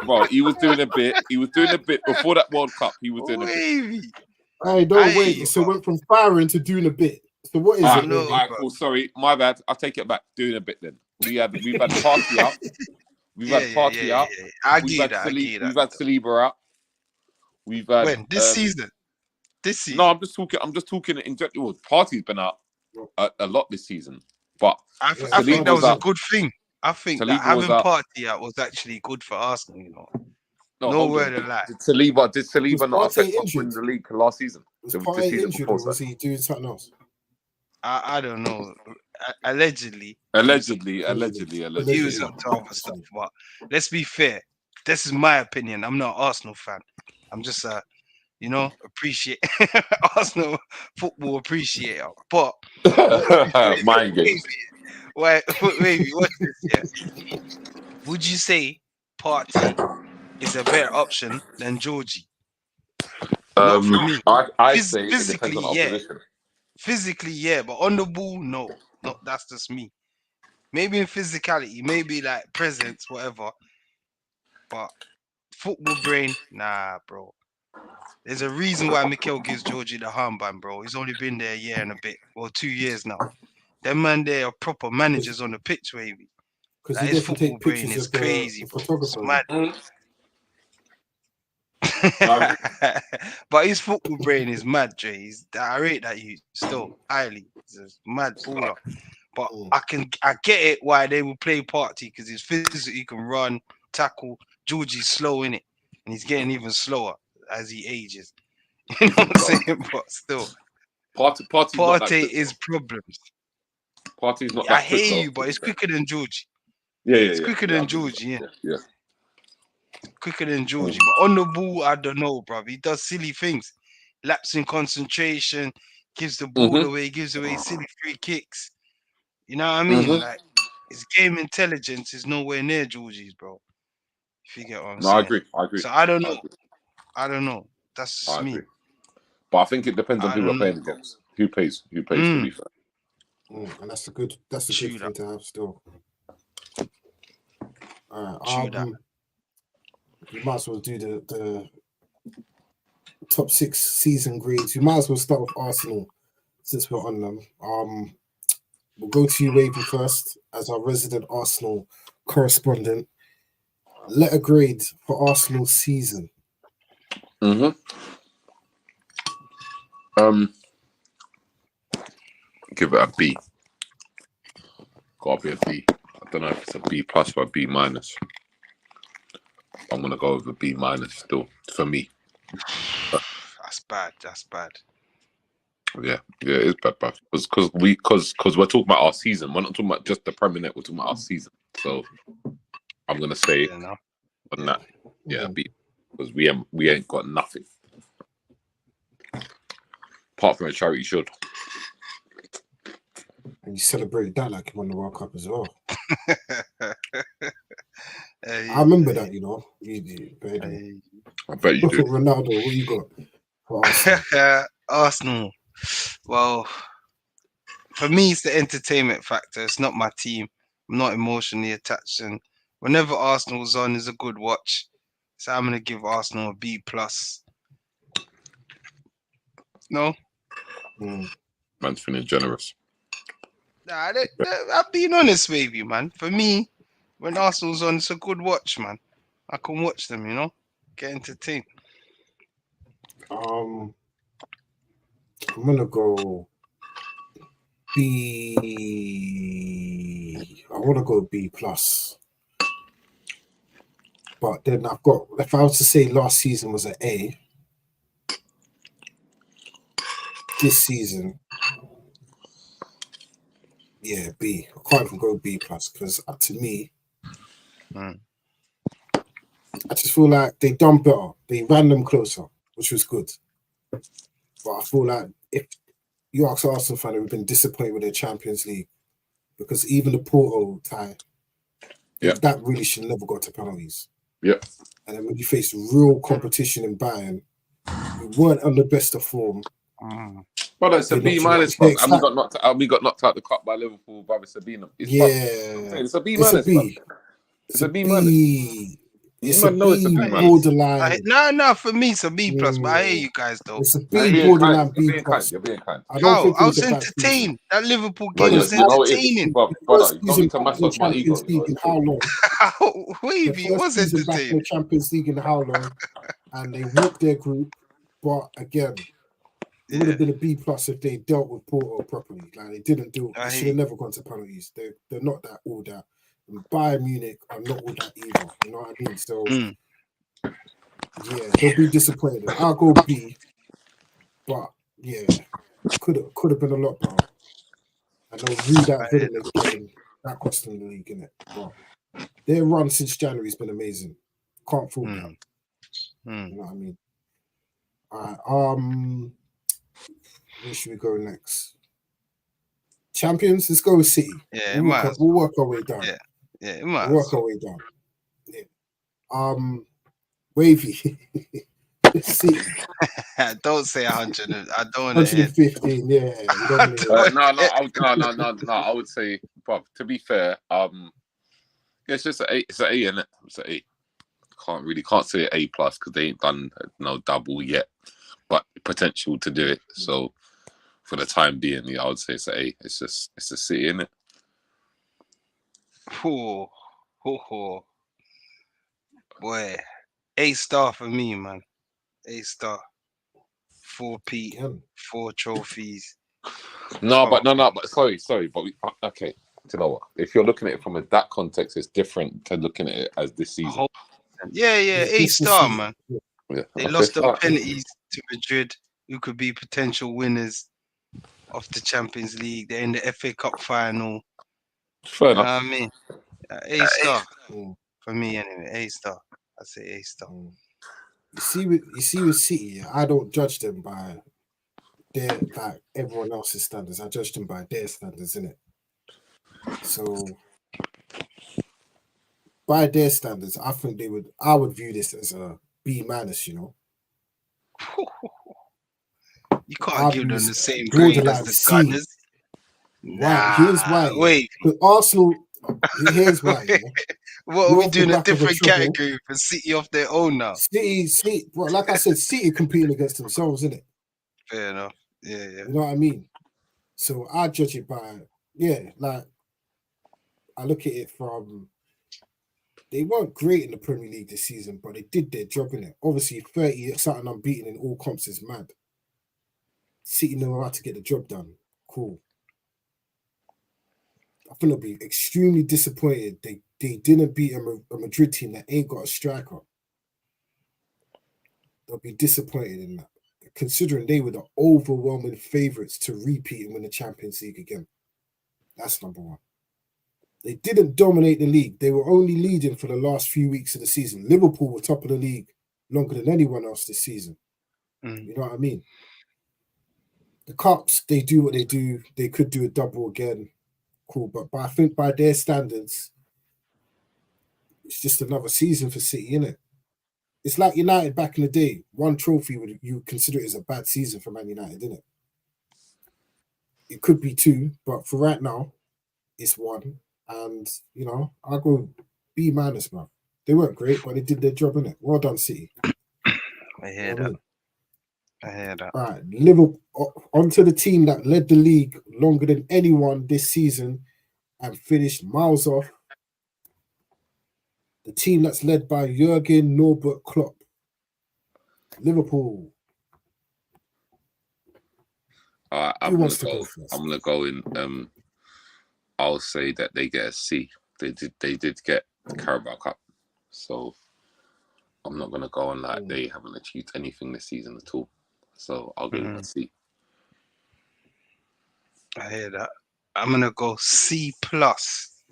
Bro, he was doing a bit. He was doing a bit before that World Cup. He was doing a bit.
Hey, don't wait. So went from firing to doing a bit. So what is it?
No,
right, cool. Sorry, my bad. I'll take it back. Doing a bit then. We've had Party out. We've had Party out.
We've had
Saliba out. We've had
when this season. This season.
No, I'm just talking in general. Party's been out a lot this season, but
I think that was a good thing. I think
Saliba
that having Party out was actually good for Arsenal. You know, no word of lie.
Did Saliba not affect us winning the league last season?
Was Partey injured, or was he doing something else?
I don't know. Allegedly.
He
was up to other stuff, but let's be fair. This is my opinion. I'm not an Arsenal fan. I'm just appreciate Arsenal football appreciator. But
mind games.
Wait, watch this. Yeah. Would you say Partey is a better option than Georgie? Not for me.
I say physically,
Physically, yeah, but on the ball, no. That's just me. Maybe in physicality, maybe like presence, whatever. But football brain, nah, bro. There's a reason why Mikel gives Georgie the armband, bro. He's only been there a year and a bit, or 2 years now. Them man, they are proper managers on the pitch, Wavy.
Because
his football brain is crazy, bro. It's mad. But his football brain is mad, Jay. I rate that you still highly. He's a mad baller. But I get it why they will play Partey, because he's physical, he can run, tackle, Georgie's slow in it, and he's getting even slower as he ages. You know what I'm saying? But still,
Party's not that
Partey
quick,
is
though.
problems.
Party's not
I
that quick,
hear
though,
you, but
to be
it's
fair.
quicker than Georgie.
Yeah.
It's quicker than
I agree with
Georgie,
that.
yeah.
Yeah.
Quicker than Georgie. But on the ball, I don't know, bro. He does silly things. Lapse in concentration, gives the ball away, gives away silly free kicks. You know what I mean? Like, his game intelligence is nowhere near Georgie's, bro. If you get what I'm
No, I
saying.
agree.
So I don't know. I don't know. That's just
I
me.
agree. But I think it depends on
I
who we're
don't know.
playing against. Who plays, to be fair.
And that's a good
True
thing to have still.
True that.
We might as well do the top 6 season grades. We might as well start with Arsenal since we're on them. We'll go to you, Wavy, first as our resident Arsenal correspondent. Letter grade for Arsenal season.
Give it a B. Gotta be a B. I don't know if it's a B plus or a B minus. I'm gonna go with a B minus still for me.
That's bad. That's bad.
Yeah, it is bad, bruv. Because we're talking about our season. We're not talking about just the Premier League. We're talking about our season. So I'm gonna say on that, B, because we ain't got nothing apart from a charity shield.
And you celebrated that like you won the World Cup as well. I remember that, you know.
I bet you do.
Ronaldo, what you got for Arsenal?
Arsenal. Well, for me, it's the entertainment factor. It's not my team. I'm not emotionally attached, and whenever Arsenal's on, is a good watch. So I'm gonna give Arsenal a B plus. No,
Man's feeling generous.
nah, I'm being honest with you, man. For me, when Arsenal's on, it's a good watch, man. I can watch them, you know, get entertained.
I'm gonna go B. I want to go B plus, but then I've got. If I was to say last season was an A, this season, yeah, B. I can't even go B plus because to me, I just feel like they done better. They ran them closer, which was good. But I feel like if you ask Arsenal fan, we've been disappointed with their Champions League because even the Porto tie, that really should never got to penalties.
Yep.
And then when you face real competition in Bayern, we weren't on the best of form.
But it's a B minus, and we got knocked out the cup by Liverpool, brother. It's a B. It's a B minus. It's a B minus.
It's a B borderline.
No, for me it's a B plus. But I hear you guys though.
It's a B borderline B plus.
You're being kind.
I don't think
I was entertained. That Liverpool game was
you know
entertaining.
Brother, you don't need to mess up my ego.
In how long?
Wavy, it was entertaining.
The Champions League in how long? And they whooped their group, but again, it would have been a B plus if they dealt with Porto properly. Like they didn't do it. They should have never gone to penalties. They're not that all that. And Bayern Munich are not all that either. You know what I mean? So yeah, they'll be disappointed. I'll go B, but yeah, could have been a lot better. I know that Villa game that cost them the league, innit? But their run since January has been amazing. Can't fault that. You know what I mean? All right. Where should we go next? Champions. Let's go with City.
Yeah,
we'll work our way down.
Yeah,
we'll work our way down. Yeah. Wavy. City.
Don't say 100. I don't want
115. Yeah.
No. I would say, but to be fair, it's just an A. It's an A, isn't it? It's an A. Can't say A plus because they ain't done no double yet, but potential to do it. So for the time being, yeah, I would say it's an A. It's a C, isn't it?
Boy, A star for me, man. A star. 4 P, 4 trophies.
But sorry, but okay. Do you know what? If you're looking at it from that context, it's different to looking at it as this season.
Yeah,
It's
A
just the
star,
season.
man.
Yeah.
Yeah.
They
Okay,
lost on
alright.
penalties to Madrid, who could be potential winners of the Champions League. They're in the FA Cup final.
Fair
You know what
enough.
I mean? A star
Mm,
for me anyway. A star. I say A star.
mm. You see with City, I don't judge them by their like everyone else's standards. I judge them by their standards, innit? So by their standards, I think I would view this as a B minus, you know.
You can't
I'd
give them
use
the same grade as
borderline
the
C.
Gunners.
Why? Here's why.
Nah, wait.
Because Arsenal, here's why. Yeah.
What are
You're
we
off the
doing? A
back of a
different
treble.
category for City off their own now?
City, well, like I said, City competing against themselves, innit?
Fair enough. Yeah.
You know what I mean? So I judge it by, like I look at it from they weren't great in the Premier League this season, but they did their job in it. Obviously, 30 something unbeaten in all comps is mad. City know how to get the job done. Cool. I think they'll be extremely disappointed they didn't beat a Madrid team that ain't got a striker. They'll be disappointed in that, considering they were the overwhelming favourites to repeat and win the Champions League again. That's number one. They didn't dominate the league. They were only leading for the last few weeks of the season. Liverpool were top of the league longer than anyone else this season. You know what I mean? The Cups, they do what they do. They could do a double again. Cool. But I think by their standards, it's just another season for City, innit? It's like United back in the day. One trophy, you consider it as a bad season for Man United, innit? It could be two, but for right now, it's one. And, I'll go B minus, man. They weren't great, but they did their job, innit? Well done, City.
I hear that. I hear that.
All right, Liverpool onto the team that led the league longer than anyone this season and finished miles off. The team that's led by Jurgen Norbert Klopp. Liverpool.
All right,
Who wants to go first?
I'm gonna go in. I'll say that they get a C. They did get the Carabao Cup, so I'm not gonna go on like they haven't achieved anything this season at all. So I'll give them a C.
I hear that. I'm gonna go C plus.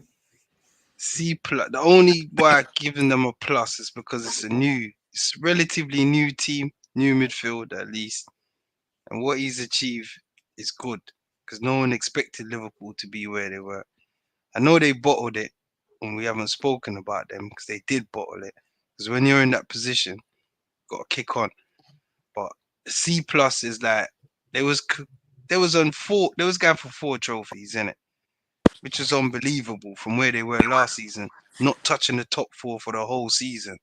C plus. The only why I've given them a plus is because it's a relatively new team, new midfield at least, and what he's achieved is good because no one expected Liverpool to be where they were. I know they bottled it, and we haven't spoken about them because they did bottle it. Because when you're in that position, got to kick on. But C plus is like they was going for 4 trophies in it, which is unbelievable from where they were last season, not touching the top 4 for the whole season.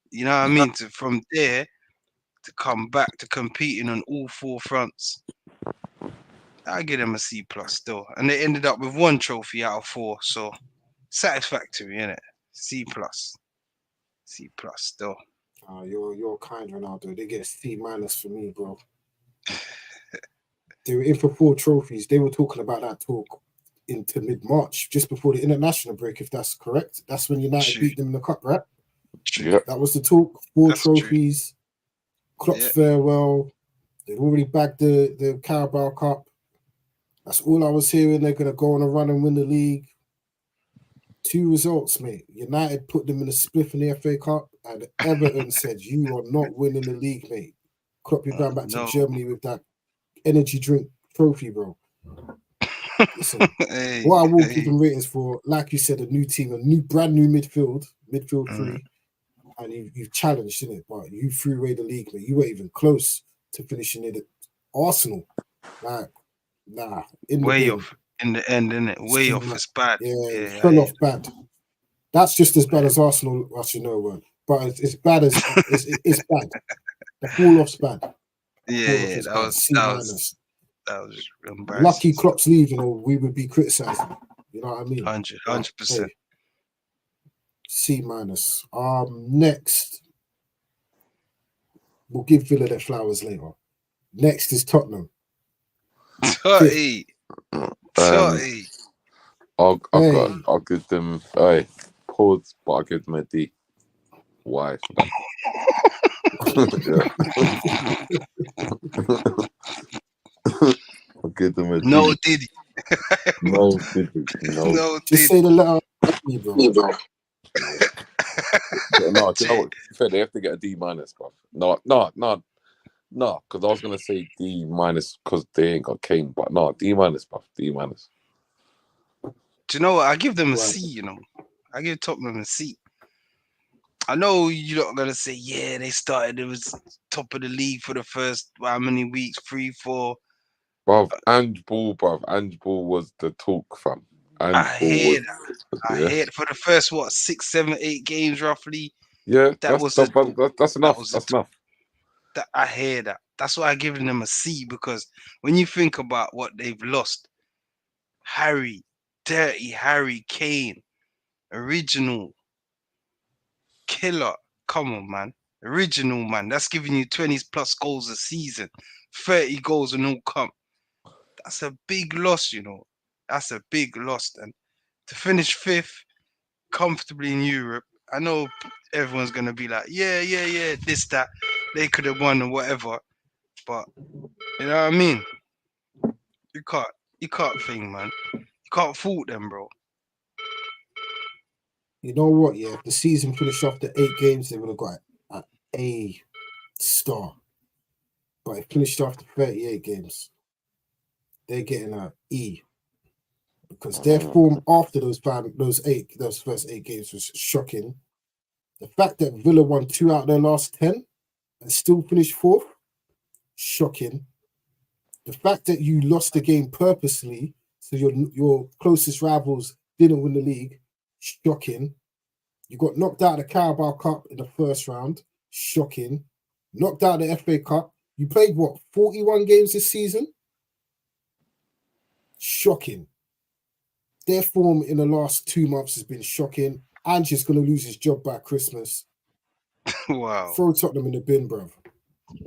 You know what I mean? From there to come back to competing on all 4 fronts, I give them a C plus still, and they ended up with 1 trophy out of 4, so satisfactory, innit? C plus still.
You're kind, Ronaldo. They get C minus for me, bro. They were in for 4 trophies. They were talking about that talk into mid-March, just before the international break, if that's correct. That's when United beat them in the cup, right?
Yeah.
That was the talk. 4
That's
trophies. Klopp's farewell. They've already bagged the Carabao Cup. That's all I was hearing. They're gonna go on a run and win the league. 2 results, mate. United put them in a spliff in the FA Cup, and Everton said, "You are not winning the league, mate. Klopp, you're going back to Germany with that energy drink trophy, bro." Listen, what I will give them ratings for, like you said, a new team, brand new midfield 3, and you've challenged, innit? But you threw away the league, mate. You weren't even close to finishing it at Arsenal. Like, nah.
Way off in the end, innit? Way off. It's bad.
Yeah, fell off bad. That's just as bad as Arsenal, as you know, but it's bad as it's bad. The fall off's bad.
That was embarrassing.
Lucky Klopp's leaving, we would be criticising. You know what I mean?
100%.
C minus. Next, we'll give Villa their flowers later. Next is Tottenham.
30.
I'll give them pause, but I'll give them a D. Why? I'll give them a D.
No Diddy.
No Diddy. No.
No
Just
Diddy.
say the letter E, bro.
No, do you know what? To be fair, they have to get a D minus, bro. No, because I was gonna say D minus because they ain't got Kane, but no, D minus, bro. D minus.
Do you know what? I give them a
Right.
C, you know. I give Tottenham a C. I know you're not gonna say, yeah, they started, it was top of the league for the first how many weeks? 3, 4.
Bruv, Ange Ball, was the talk, fam.
I hear that. I
yeah.
hear it for the first 6, 7, 8 games roughly.
Yeah,
That was the talk.
that's enough.
was
That's enough.
I hear that. That's why I'm giving them a C, because when you think about what they've lost, Dirty Harry Kane, original killer. Come on, man. Original, man. That's giving you 20 plus goals a season, 30 goals and all comp. That's a big loss, you know. That's a big loss. And to finish 5th comfortably in Europe, I know everyone's going to be like, yeah, this, that. They could have won or whatever. But, you know what I mean? You can't think, man. You can't fault them, bro.
You know what? Yeah, if the season finished after 8 games, they would have got an A star. But it finished after 38 games. They're getting an E because their form after those first 8 games was shocking. The fact that Villa won 2 out of their last 10 and still finished 4th, shocking. The fact that you lost the game purposely, so your closest rivals didn't win the league, shocking. You got knocked out of the Carabao Cup in the first round, shocking. Knocked out of the FA Cup. You played, 41 games this season? Shocking. Their form in the last 2 months has been shocking. Ange's going to lose his job by Christmas.
Wow.
Throw Tottenham in the bin, bro.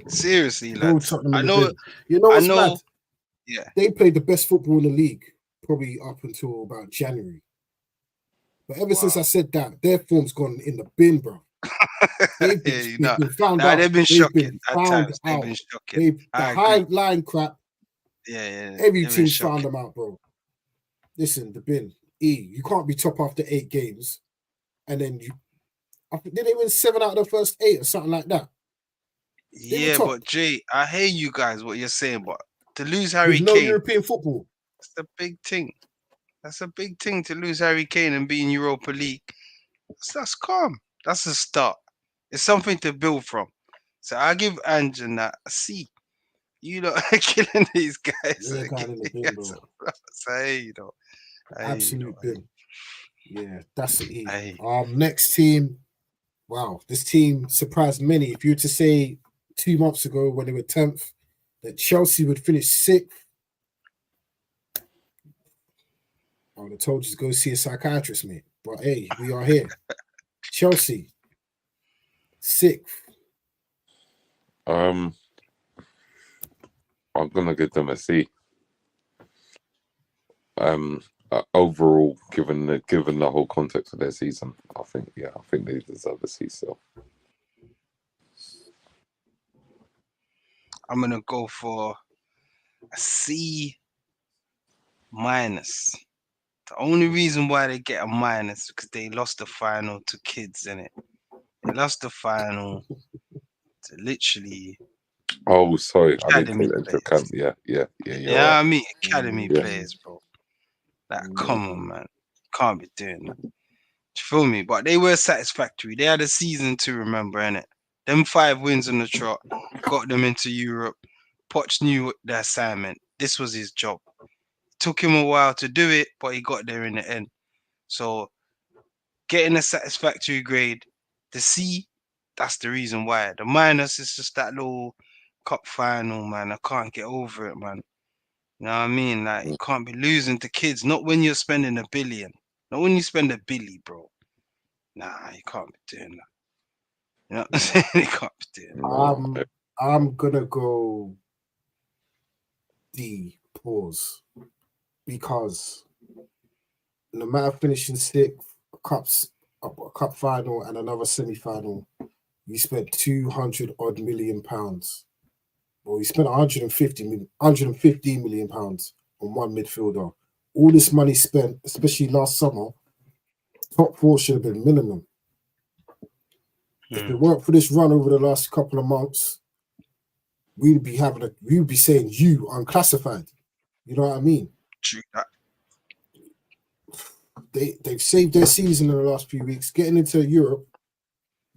Seriously,
Throw
lads.
Tottenham in
I
the
know.
bin. You know what's mad?
Yeah.
They played the best football in the league probably up until about January. But ever since I said that, their form's gone in the bin, bro. They've been found out.
They've been shocking at times.
Out.
They've been shocking.
The high line crap.
Yeah.
Every team found them out, bro. Listen, the bin. You can't be top after 8 games, and then did they win 7 out of the first 8 or something like that?
Yeah, but Jay, I hear you guys what you're saying, but to lose Harry Kane,
no European football.
That's a big thing. That's a big thing to lose Harry Kane and be in Europa League. That's calm. That's a start. It's something to build from. So I give Ange and that a C. You know, killing these guys.
They're kind of in the bin, bro. Absolute bin. Yeah, that's the E. Next team. Wow, this team surprised many. If you were to say 2 months ago when they were 10th that Chelsea would finish 6th, I would have told you to go see a psychiatrist, mate. But hey, we are here. Chelsea, 6th.
I'm gonna give them a C. Overall, given the whole context of their season, I think they deserve a C still.
I'm gonna go for a C minus. The only reason why they get a minus is because they lost the final to kids, innit? They lost the final to literally.
Oh, sorry, I didn't take that into
players.
account. Yeah.
Yeah,
right.
I mean academy players, bro. Like, come on, man, can't be doing that. Do you feel me? But they were satisfactory. They had a season to remember, innit? Them 5 wins on the trot got them into Europe. Poch knew the assignment. This was his job. Took him a while to do it, but he got there in the end. So getting a satisfactory grade, the C, that's the reason why. The minus is just that little cup final, man. I can't get over it, man. You know what I mean? Like, you can't be losing to kids. Not when you're spending $1 billion. Not when you spend $1 billion, bro. Nah, you can't be doing that. You know what I'm saying? You can't be doing that.
I'm gonna go D pause because no matter finishing 6th, cups a cup final and another semi-final, you spent 200 odd million pounds. Well, you spent 115 million pounds on one midfielder. All this money spent, especially last summer, top four should have been minimum. If it weren't for this run over the last couple of months, we'd be saying you unclassified. You know what I mean?
True that.
They've saved their season in the last few weeks, getting into Europe.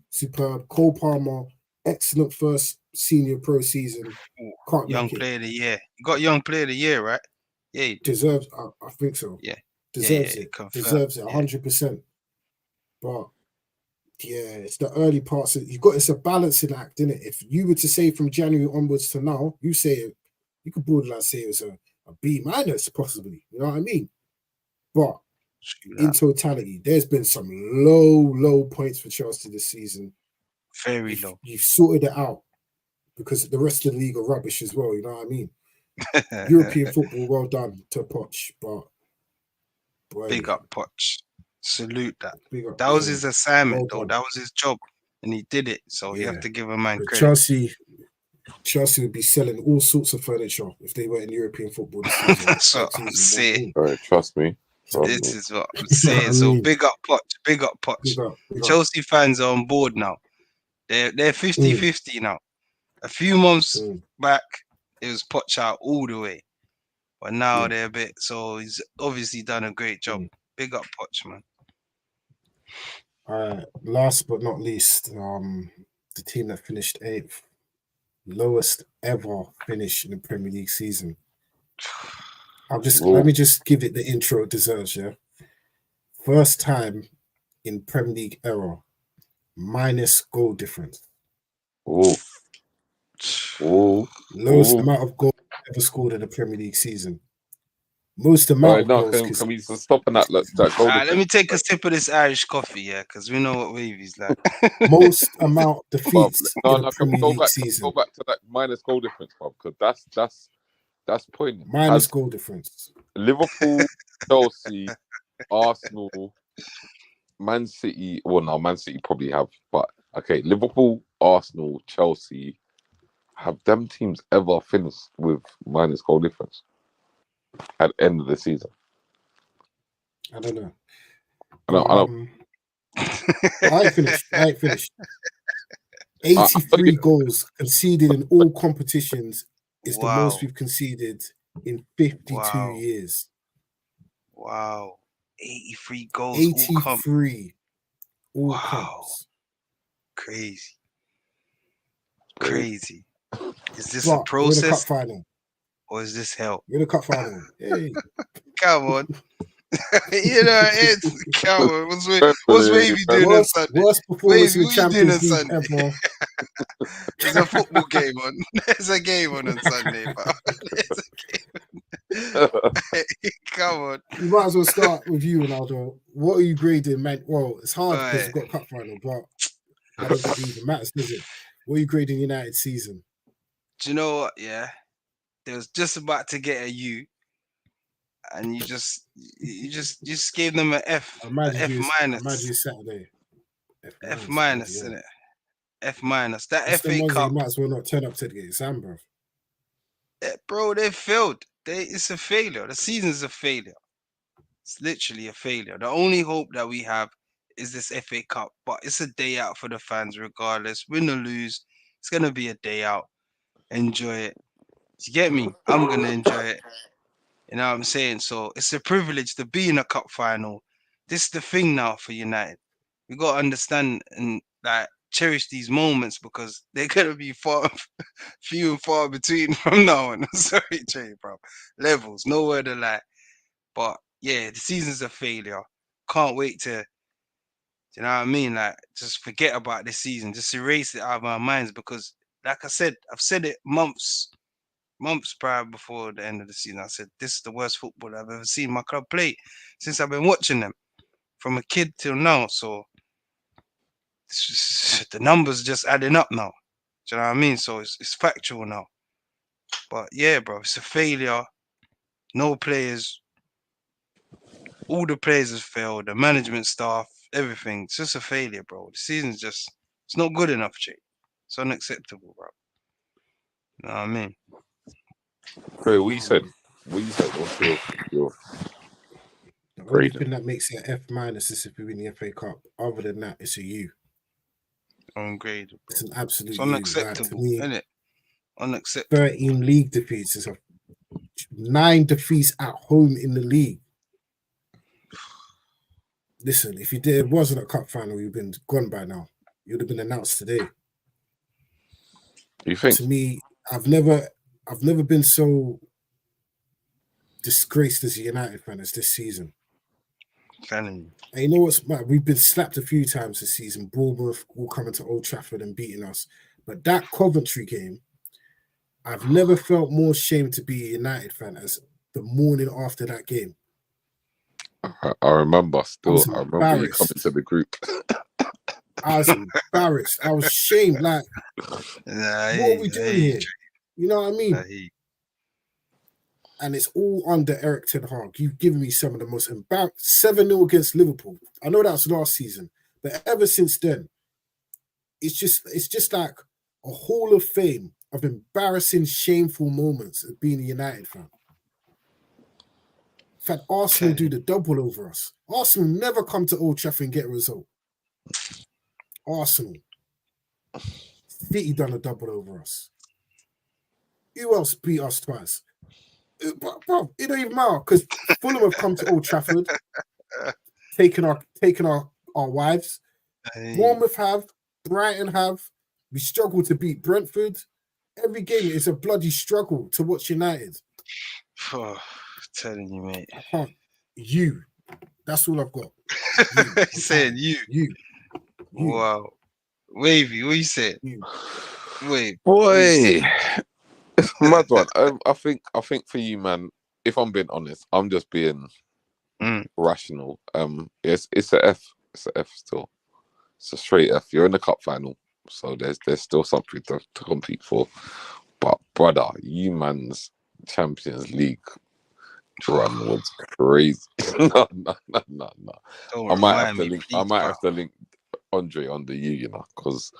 Superb. Cole Palmer, excellent first senior pro season. Can't
Young
knock it.
player of the year. You got young player of the year, right? Yeah, you do.
Deserves. I think so.
Yeah.
Deserves
yeah,
it.
confirmed.
Deserves it. 100%. But yeah, it's the early parts. It's a balancing act, isn't it? If you were to say from January onwards to now, you could borderline say it was a B minus possibly. You know what I mean? But in totality, there's been some low points for Chelsea this season.
Very low.
You've sorted it out because the rest of the league are rubbish as well. You know what I mean? European football, well done to Poch, but boy,
Big up Poch. Salute that.
Up,
that was his assignment,
well
though. That was his job, and he did it. So you have to give a man credit.
Chelsea would be selling all sorts of furniture if they were in European football this season.
That's what I'm saying.
All right, trust me.
This is what I'm saying. So big up Poch. Big up Poch.
Big up.
Chelsea fans are on board now. They're 50-50 now. A few months back, it was Poch out all the way. But now they're a bit, so he's obviously done a great job. Big up Poch, man.
All right. Last but not least, the team that finished 8th, lowest ever finish in the Premier League season. Let me just give it the intro it deserves, yeah. First time in Premier League era, minus goal difference. Lowest amount of goals ever scored in the Premier League season. Most amount of goals.
Can we stop on that?
Let me take a sip of this Irish coffee, yeah, because we know what Wavy's like.
Most amount defeats in the Premier League season.
Go back to that minus goal difference, Bob, because that's pointless.
Minus goal difference.
Liverpool, Chelsea, Arsenal, Man City. Well, no, Man City probably have, but okay, Liverpool, Arsenal, Chelsea. Have them teams ever finished with minus goal difference at the end of the season?
I don't know. I ain't finished. 83 goals conceded in all competitions is the most we've conceded in 52 years.
Wow. 83 goals.
83. All comps.
Crazy. Is this a process?
We're in the cup final.
Or is this hell?
We're in the cup final. Hey.
Come on. You know, it's come on. What's Wavy doing on Sunday?
Worst performance in the Champions League ever.
There's a football game on. There's a game on Sunday, pal. There's a game. Come on.
You might as well start with you, Ronaldo. What are you grading, man? Well, it's hard because you've got cup final, but I don't think it even matters, does it? What are you grading United season?
Do you know what? Yeah, they was just about to get a U, and you just gave them an F. F minus.
Imagine Saturday.
F minus, isn't it? F minus. That
That's
FA Cup.
You might as well not turn up to the exam, bro.
Bro, they failed. It's a failure. The season's a failure. It's literally a failure. The only hope that we have is this FA Cup, but it's a day out for the fans regardless. Win or lose, it's gonna be a day out. Enjoy it. You get me? I'm gonna enjoy it. You know what I'm saying? So it's a privilege to be in a cup final. This is the thing now for United. We gotta understand and like cherish these moments because they're gonna be few and far between from now on. Sorry, Jay, bro. Levels, nowhere to lie. But yeah, the season's a failure. Can't wait to, you know what I mean? Like, just forget about this season. Just erase it out of our minds because, like I said, I've said it months prior before the end of the season. I said, this is the worst football I've ever seen my club play since I've been watching them from a kid till now. So the numbers just adding up now. Do you know what I mean? So it's factual now. But yeah, bro, it's a failure. No players. All the players have failed. The management staff, everything. It's just a failure, bro. The season's just, it's not good enough, Jay. It's unacceptable, bro. You know what I mean?
Craig, what you said? What you said? What's your
The only
grade?
thing that makes it F minus is if we win the FA Cup. Other than that, it's a U.
Ungrade, bro.
It's an absolute
It's
U. Like,
unacceptable,
to me,
isn't it? Unacceptable.
13 league defeats is 9 defeats at home in the league. Listen, if it wasn't a cup final, you'd been gone by now. You'd have been announced today.
You think?
To me, I've never been so disgraced as a United fan as this season.
Telling you.
And you know what's mad? We've been slapped a few times this season. Bournemouth all coming to Old Trafford and beating us. But that Coventry game, I've never felt more shame to be a United fan as the morning after that game.
I remember still.
I
I remember you coming to the group.
I was embarrassed. I was ashamed. Like, what are we doing here? You know what I mean? And it's all under Eric Ten Hag. You've given me some of the most embarrassing 7-0 against Liverpool. I know that was last season, but ever since then, it's just like a hall of fame of embarrassing, shameful moments of being a United fan. In fact, Arsenal do the double over us. Arsenal never come to Old Trafford and get a result. Arsenal. City done a double over us. Who else beat us twice? Bro, it don't even matter because Fulham have come to Old Trafford, taken our wives. Bournemouth have, Brighton have. We struggle to beat Brentford. Every game is a bloody struggle to watch United.
Telling you, mate.
I can't. You. That's all I've got.
He said you. Wow. Wavy, what you said? Wait.
Boy. It's a mad one. I think for you, man, if I'm being honest, I'm just being rational. It's a F. It's a F still. It's a straight F. You're in the cup final, so there's still something to compete for. But brother, you man's Champions League run was crazy. No. I might have to link Andre under you know, because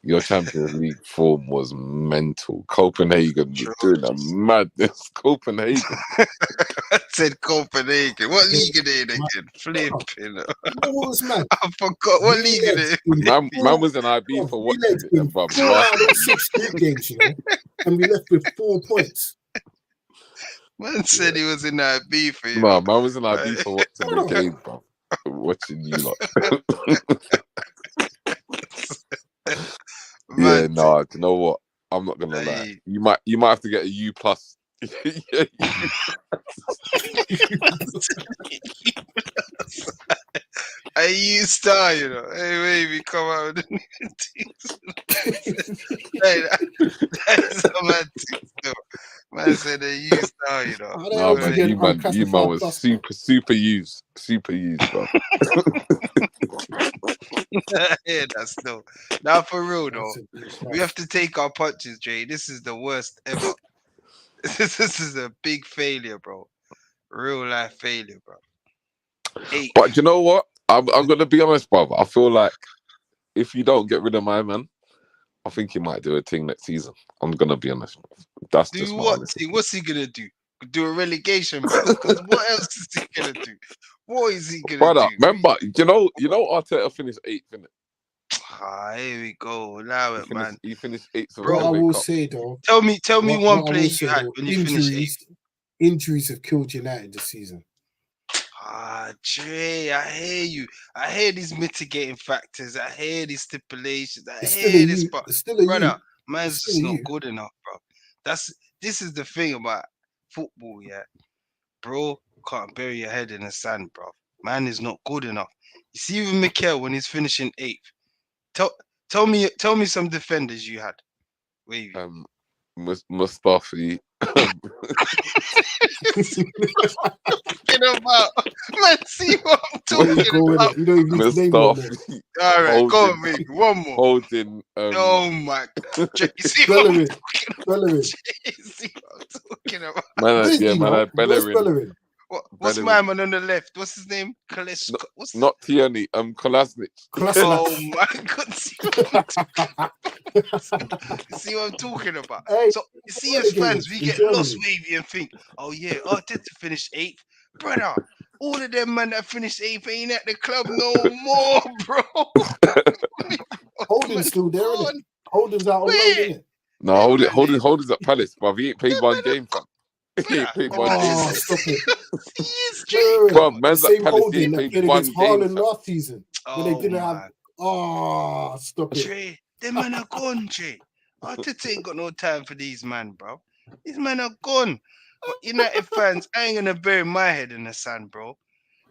your Champions League form was mental. Copenhagen was doing a madness. Copenhagen.
I said Copenhagen. What league are they in again? Flipping.
What was mad?
I forgot what league are they in.
Man was in IB for watching it. Then, bro.
4 out of 6 group games, you know, and we left with 4 points.
Man said he was in IB for you.
No, man was in IB for watching the game, bro. Watching you lot. Yeah, no, you know what? I'm not gonna lie. You might have to get a U plus.
A U star, you know. Hey, baby, come out with the new things. Hey, that's a mad thing, though. Man said a U star, you know.
No, man, you man was super used, bro.
Yeah, that's no. Now for real though, we have to take our punches, Jay. This is the worst ever. This is a big failure, bro. Real life failure, bro. 8.
But you know what? I'm gonna be honest, brother. I feel like if you don't get rid of my man, I think he might do a thing next season. I'm gonna be honest. That's
do
just
what thing? What's he gonna do? Do a relegation, bro? Because what else is he gonna do? What is he gonna
brother,
do?
Remember, you know Arteta finished 8th, innit?
Here we go. Allow it, man.
He finished 8th.
What I will say though.
Tell me one player you had when you finished 8th.
Injuries have killed United this season.
Jay, I hear you. I hear these mitigating factors. I hear these stipulations. I hear this, but brother, man's just not good enough, bro. This is the thing about football, yeah, bro. You can't bury your head in the sand, bro. Man is not good enough. You see, even Mikel when he's finishing 8th. Tell me some defenders you had. Wavy.
Mustafi.
About man, see what I'm talking about.
You don't even need to name
Mustafi.
All right, go on, mate. One more.
Holding.
Oh my God. You see
Bellerin.
what I'm talking about?
Man, Bellerin.
What's
Better
my man on the left? What's his name? What's
Not Tierney, Kolasinac.
Oh my God! See what I'm talking about?
Hey,
So you see, as fans, we
in
get lost,
Germany.
wavy, and think, "Oh yeah, Arteta finished 8th, brother." All of them man that finished 8th ain't at the club no more, bro.
Holding's still there, isn't it?
Gone.
Holding's out on loan,
Where?
isn't it?
No, hold it at Palace, but he ain't played one game, fam. He ain't played one game.
Oh,
Fam.
stop it.
He is
Wait, wait, wait.
Bro,
The
man's at
same
Palace, he
Holding
ain't
that
played
played
one
against
game,
Haaland
fam.
last season. When they didn't have. Oh, stop it.
Trey, them man are gone, Trey. Arteta ain't got no time for these man, bro. These men are gone. But United fans, I ain't gonna bury my head in the sand, bro.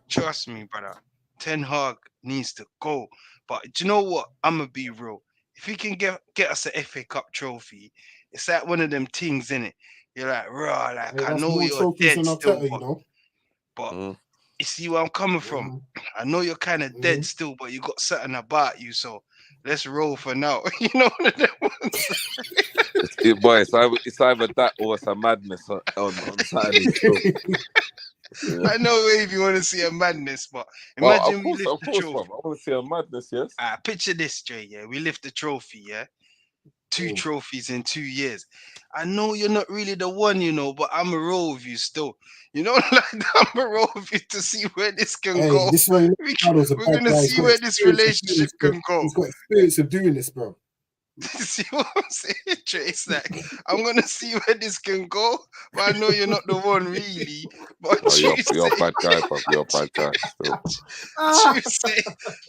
Trust me, brother. Ten Hag needs to go. But do you know what? I'm gonna be real. If he can get us a FA Cup trophy, it's like one of them things, innit? You're like, raw, like
Hey,
I
that's
know
more
you're
trophies
dead
than
still,
Arteta, you know.
but
Mm.
you see where I'm coming from. I know you're kind of dead still, but you got something about you, so let's roll for now. You know what I mean?
Boy, it's either that or it's a madness on Saturday. So, yeah.
I know if you want to see a madness, but
Well,
imagine
of
we
course,
lift the trophy.
man. I want to see a madness, yes.
Picture this, Jay. Yeah, we lift the trophy. Yeah, 2 trophies in 2 years. I know you're not really the one, you know, but I'm a roll with you still. You know, like I'm a roll with you to see where this can
Hey,
go.
this is why Ronaldo's a
We're
bad
gonna
guy.
see where this relationship can go.
He's got experience of doing this, bro.
See what I'm saying, Trey? It's like I'm gonna see where this can go, but I know you're not the one really. But
Oh, you're a bad guy, bro. You're a bad guy. Still.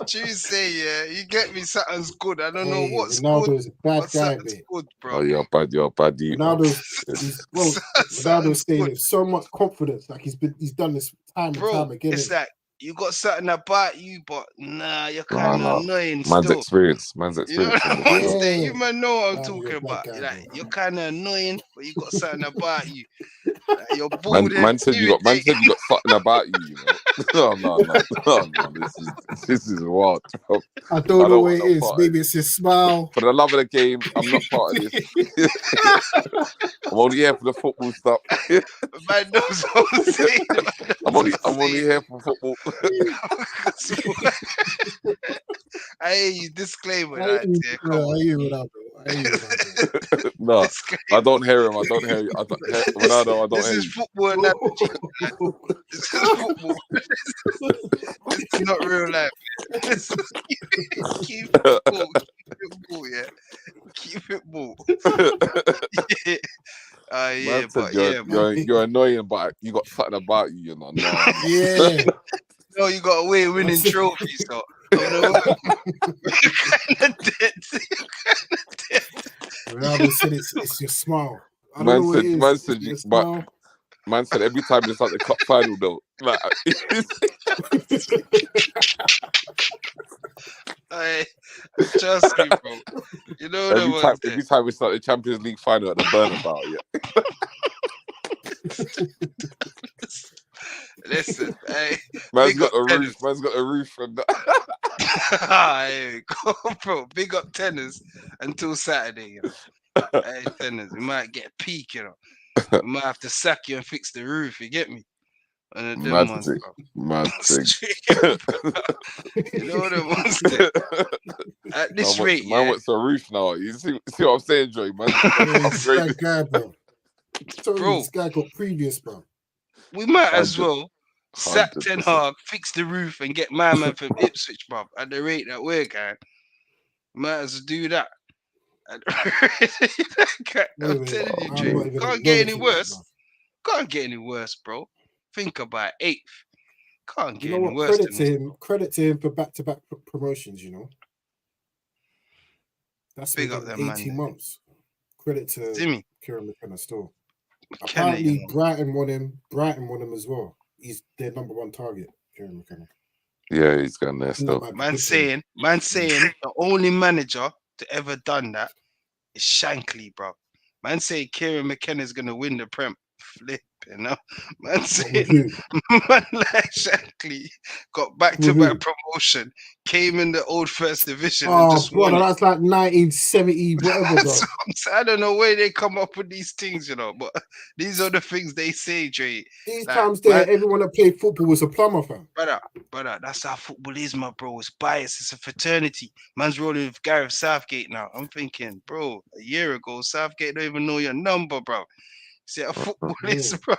Tuesday, yeah, you get me. Something's good. I don't know
Hey,
what's good,
Ronaldo's a bad
but
guy,
something's
mate.
good, bro.
Oh, you're bad. You're a bad dude.
Ronaldo's
Something's
saying
good.
it with so much confidence, like he's done this time and
Bro,
time again.
it's like you got something about you, but nah, you're
Nah,
kind of
nah.
annoying
Man's
still.
experience.
You know
in
what
this,
I'm
bro.
saying? You man know what I'm
Nah,
talking
you're a bad
about.
guy,
Like
bro.
you're kind of annoying, but you got something about you. Like, you're bold and
Man said you got something about you, you know. No. This is wild. Bro.
I don't know what it
want no
is.
part of
Maybe it's his smile.
For the love of the game, I'm not part of this. I'm only here for the football stuff.
Man knows what I'm saying.
I'm only here for football.
I hear you. Disclaimer.
I
Right
hear
there. Come on.
you, Ronaldo.
No, I don't hear him. I don't hear you. I don't hear Ronaldo. I don't
This
hear
is
you.
football analogy. This is football. This is not real life. Keep it ball. Keep it ball. Yeah. Keep it ball. Yeah. Yeah,
Man
but
said
yeah,
you're annoying, but you got something about you, you know. No.
Yeah.
no, you got away winning trophies, so I'm gonna work. You're kind of dead.
Ronaldo said it's your smile. I don't know what it is.
Man said every time it's like the cup final though. Like
Trust me, bro. You know
every time it's like the Champions League final at the Bernabeu, yeah.
Listen, hey,
Man's got a roof and
hey, bro, big up tennis until Saturday, you know. Hey, tennis, we might get a peak, you know. We might have to sack you and fix the roof, you get me? And them ones,
mad thing.
You know them ones there. At this rate,
man wants a roof now. You see what I'm saying, Joey? Man,
that guy, bro.
Bro,
this guy got previous, bro.
We might as well sack
100%.
Ten Hag, fix the roof, and get my man from Ipswich, bro. At the rate that we're going, might as well do that. I'm telling you, Jay, can't get any worse. Can't get any worse, bro. Think about 8th. Can't get any worse.
Credit to him for back-to-back promotions. You know, that's
big
within
up
18 months. Credit to
Jimmy.
Kieran McKenna still. Apparently, Brighton want him. Brighton want him as well. He's their number one target, Kieran McKenna.
Yeah, he's gone there still.
Man saying the only manager to ever done that is Shankly, bro. Man saying Kieran McKenna is gonna win the Prem. Flip, you know. Man
With
saying,
who?
man like Shankly got back to
With who?
back promotion, came in the old first division and
Oh,
just won
brother,
it.
that's like 1970, whatever, bro.
So I don't know where they come up with these things, you know, but these are the things they say, Dre.
These
Like,
times
man,
there, everyone that played football was a plumber, fam.
brother, that's how football is, my bro. It's bias, it's a fraternity. Man's rolling with Gareth Southgate now. I'm thinking, bro, a year ago, Southgate don't even know your number, bro. See how football is,
Yeah.
bro.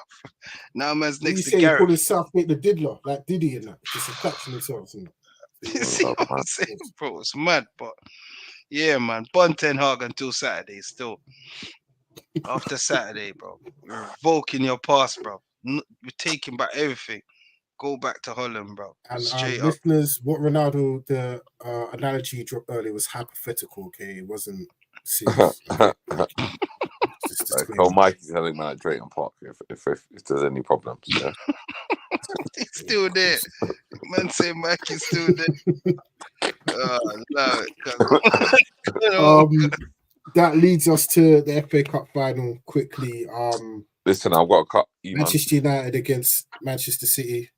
Now man's
What you
next to
say? You
Gareth.
calling Southgate the diddler, like Diddy and that, just attaching themselves and
You
yeah,
see
Oh,
what
man.
I'm saying, bro? It's mad, but yeah, man. Bun Ten Hag until Saturday still. After Saturday, bro. We're revoking your past, bro. We're taking back everything. Go back to Holland, bro.
and
Straight up.
listeners, what Ronaldo the analogy you dropped earlier was hypothetical. Okay, it wasn't serious. Okay, thank you. Just
Tell
disclaimer.
Mikey to tell him at Drayton Park if there's any problems. Yeah.
He's
Yeah,
still
of
there.
course.
Man say Mike is still there. Oh, love it. 'Cause- you know,
That leads us to the FA Cup final quickly.
Listen, I've got to cut you, man.
Manchester United against Manchester City.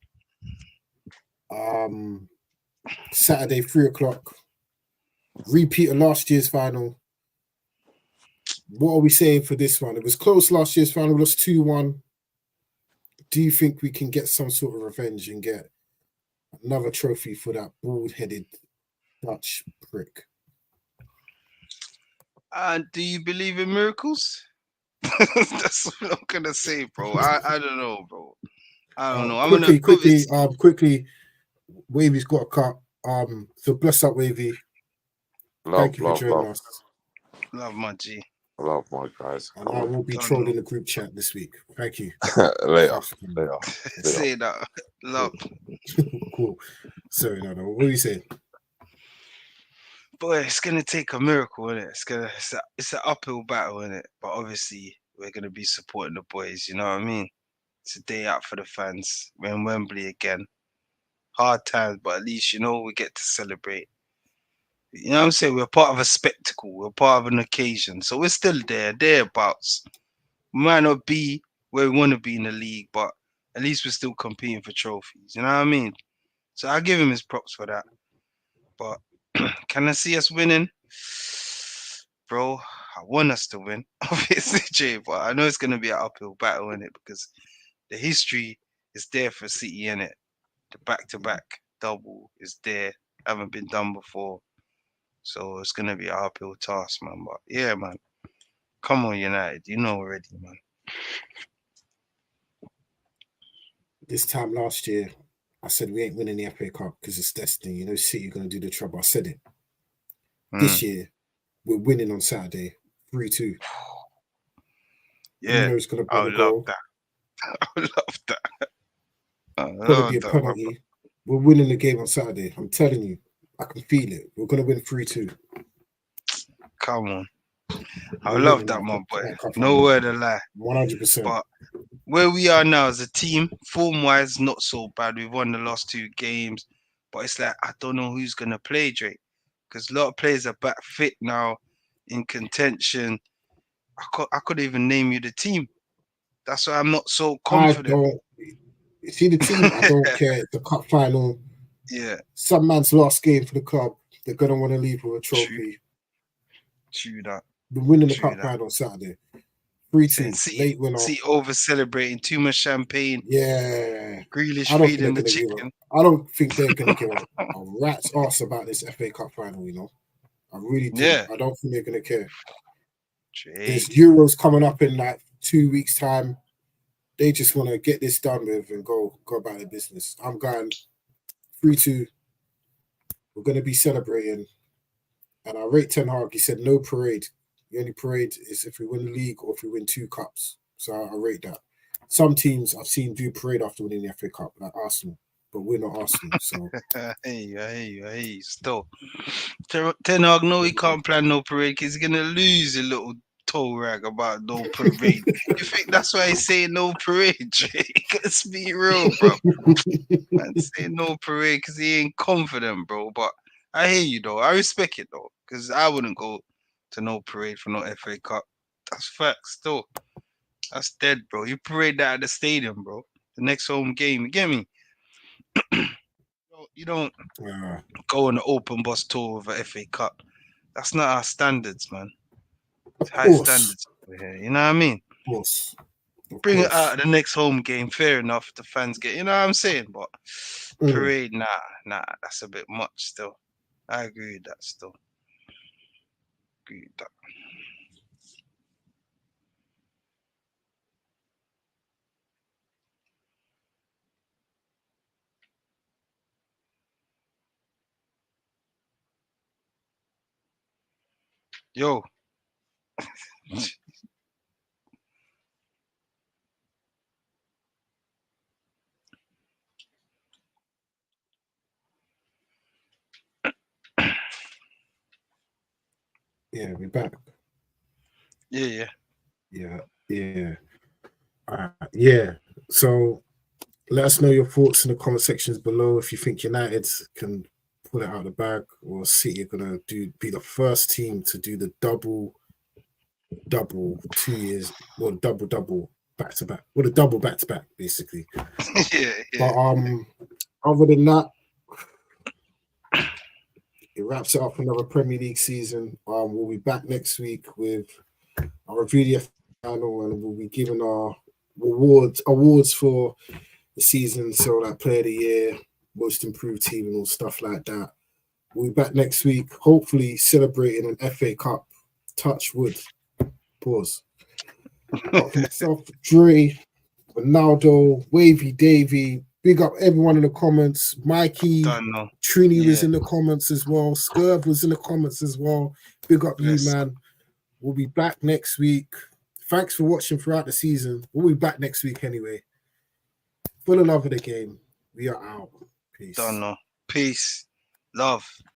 Saturday, 3 o'clock. Repeat of last year's final. What are we saying for this one? It was close last year's final, we lost 2-1. Do you think we can get some sort of revenge and get another trophy for that bald-headed Dutch prick?
do you believe in miracles? That's what I'm gonna say, bro. I don't know, bro. I don't know. I'm gonna
Quickly, Wavy's got a cut. So bless up, Wavy. Thank you for joining us.
love my G.
Love my guys.
And I will be
Don't
trolling
know.
the group chat this week. Thank you.
Later.
Thanks for coming.
Later.
Say that. Love.
Cool. Sorry, no. What are you saying?
Boy, it's gonna take a miracle, innit? It's an uphill battle, innit? But obviously we're gonna be supporting the boys, you know what I mean? It's a day out for the fans. We're in Wembley again. Hard times, but at least you know we get to celebrate. You know what I'm saying? We're part of a spectacle, we're part of an occasion. So we're still thereabouts. We might not be where we want to be in the league, but at least we're still competing for trophies. You know what I mean? So I give him his props for that. But can I see us winning? Bro, I want us to win, obviously, Jay, but I know it's going to be an uphill battle in it because the history is there for City in it. The back-to-back double is there, haven't been done before. So it's going to be an uphill task, man. But yeah, man, come on, United. You know already, man.
This time last year, I said we ain't winning the FA Cup because it's destiny. You know, City are going to do the trouble. I said it. This year, we're winning on Saturday, 3-2.
Yeah,
Bruno's going to
I
blow the
would love
goal.
that. I would love that. I
Going to
love
be a
that, bro.
penalty. We're winning the game on Saturday. I'm telling you, I can feel it. We're going to win 3-2.
Come on. I
We're
love
winning
that, my boy.
that cup
No
final.
word of lie.
100%.
But where we are now as a team, form-wise, not so bad. We've won the last 2 games. But it's like, I don't know who's going to play, Drake. Because a lot of players are back fit now, in contention. I couldn't even name you the team. That's why I'm not so
I
confident.
don't see the team. I don't care. The cup final.
Yeah,
Some man's last game for the club. They're gonna want to leave with a trophy.
true that.
We're winning the
True
cup
that.
final on Saturday.
Saying
3-2.
City,
Late winner.
City over celebrating, too much champagne.
Yeah.
Grealish
I don't think they're
feeding the
gonna give
chicken.
I don't think they're gonna give a rat's ass about this FA Cup final, you know. I really do.
Yeah.
I don't think they're gonna care.
Hey,
There's Euros coming up in like 2 weeks' time. They just want to get this done with and go about their business. I'm going 3-2. We're gonna be celebrating. And I rate Ten Hag. He said no parade. The only parade is if we win the league or if we win 2 cups. So I rate that. Some teams I've seen do parade after winning the FA Cup, like Arsenal, but we're not Arsenal. So
I hear you. Still, Ten Hag, no, he can't plan no parade because he's gonna lose a little toe rag about no parade. You think that's why he's saying no parade, Jake? Let's be real, bro. Man, saying no parade because he ain't confident, bro. But I hear you though. I respect it though, because I wouldn't go to no parade for no FA Cup. That's facts. Still, That's dead, bro. You parade that at the stadium, bro. The next home game, you get me? You don't
Yeah,
go on the open bus tour of a FA Cup. That's not our standards, man. It's
of
high
course,
standards over here. You know what I mean?
of course, of
Bring it
course.
out of the next home game. Fair enough. The fans get, you know what I'm saying? But
Mm.
parade, nah, that's a bit much still. I agree with that still. Agree with that. Yo.
Yeah, we're back.
Yeah.
Yeah. Yeah. So let us know your thoughts in the comment sections below. If you think United can pull it out of the bag, or City are gonna be the first team to do the double 2 years, or double back to back, or the double back to back, basically.
Yeah.
But other than that, it wraps it up another Premier League season. We'll be back next week with our review of the final, and we'll be giving our awards for the season. So like player of the year, most improved team, and all stuff like that. We'll be back next week, hopefully celebrating an FA Cup. Touch wood. Pause. But for myself, Dre, Ronaldo, Wavy Davy, big up everyone in the comments. Mikey,
Don't know.
Trini was
Yeah.
in the comments as well. Scurv was in the comments as well. Big up you,
Yes.
man. We'll be back next week. Thanks for watching throughout the season. We'll be back next week anyway. Full of love of the game. We are out. Peace.
Don't know. Peace. Love.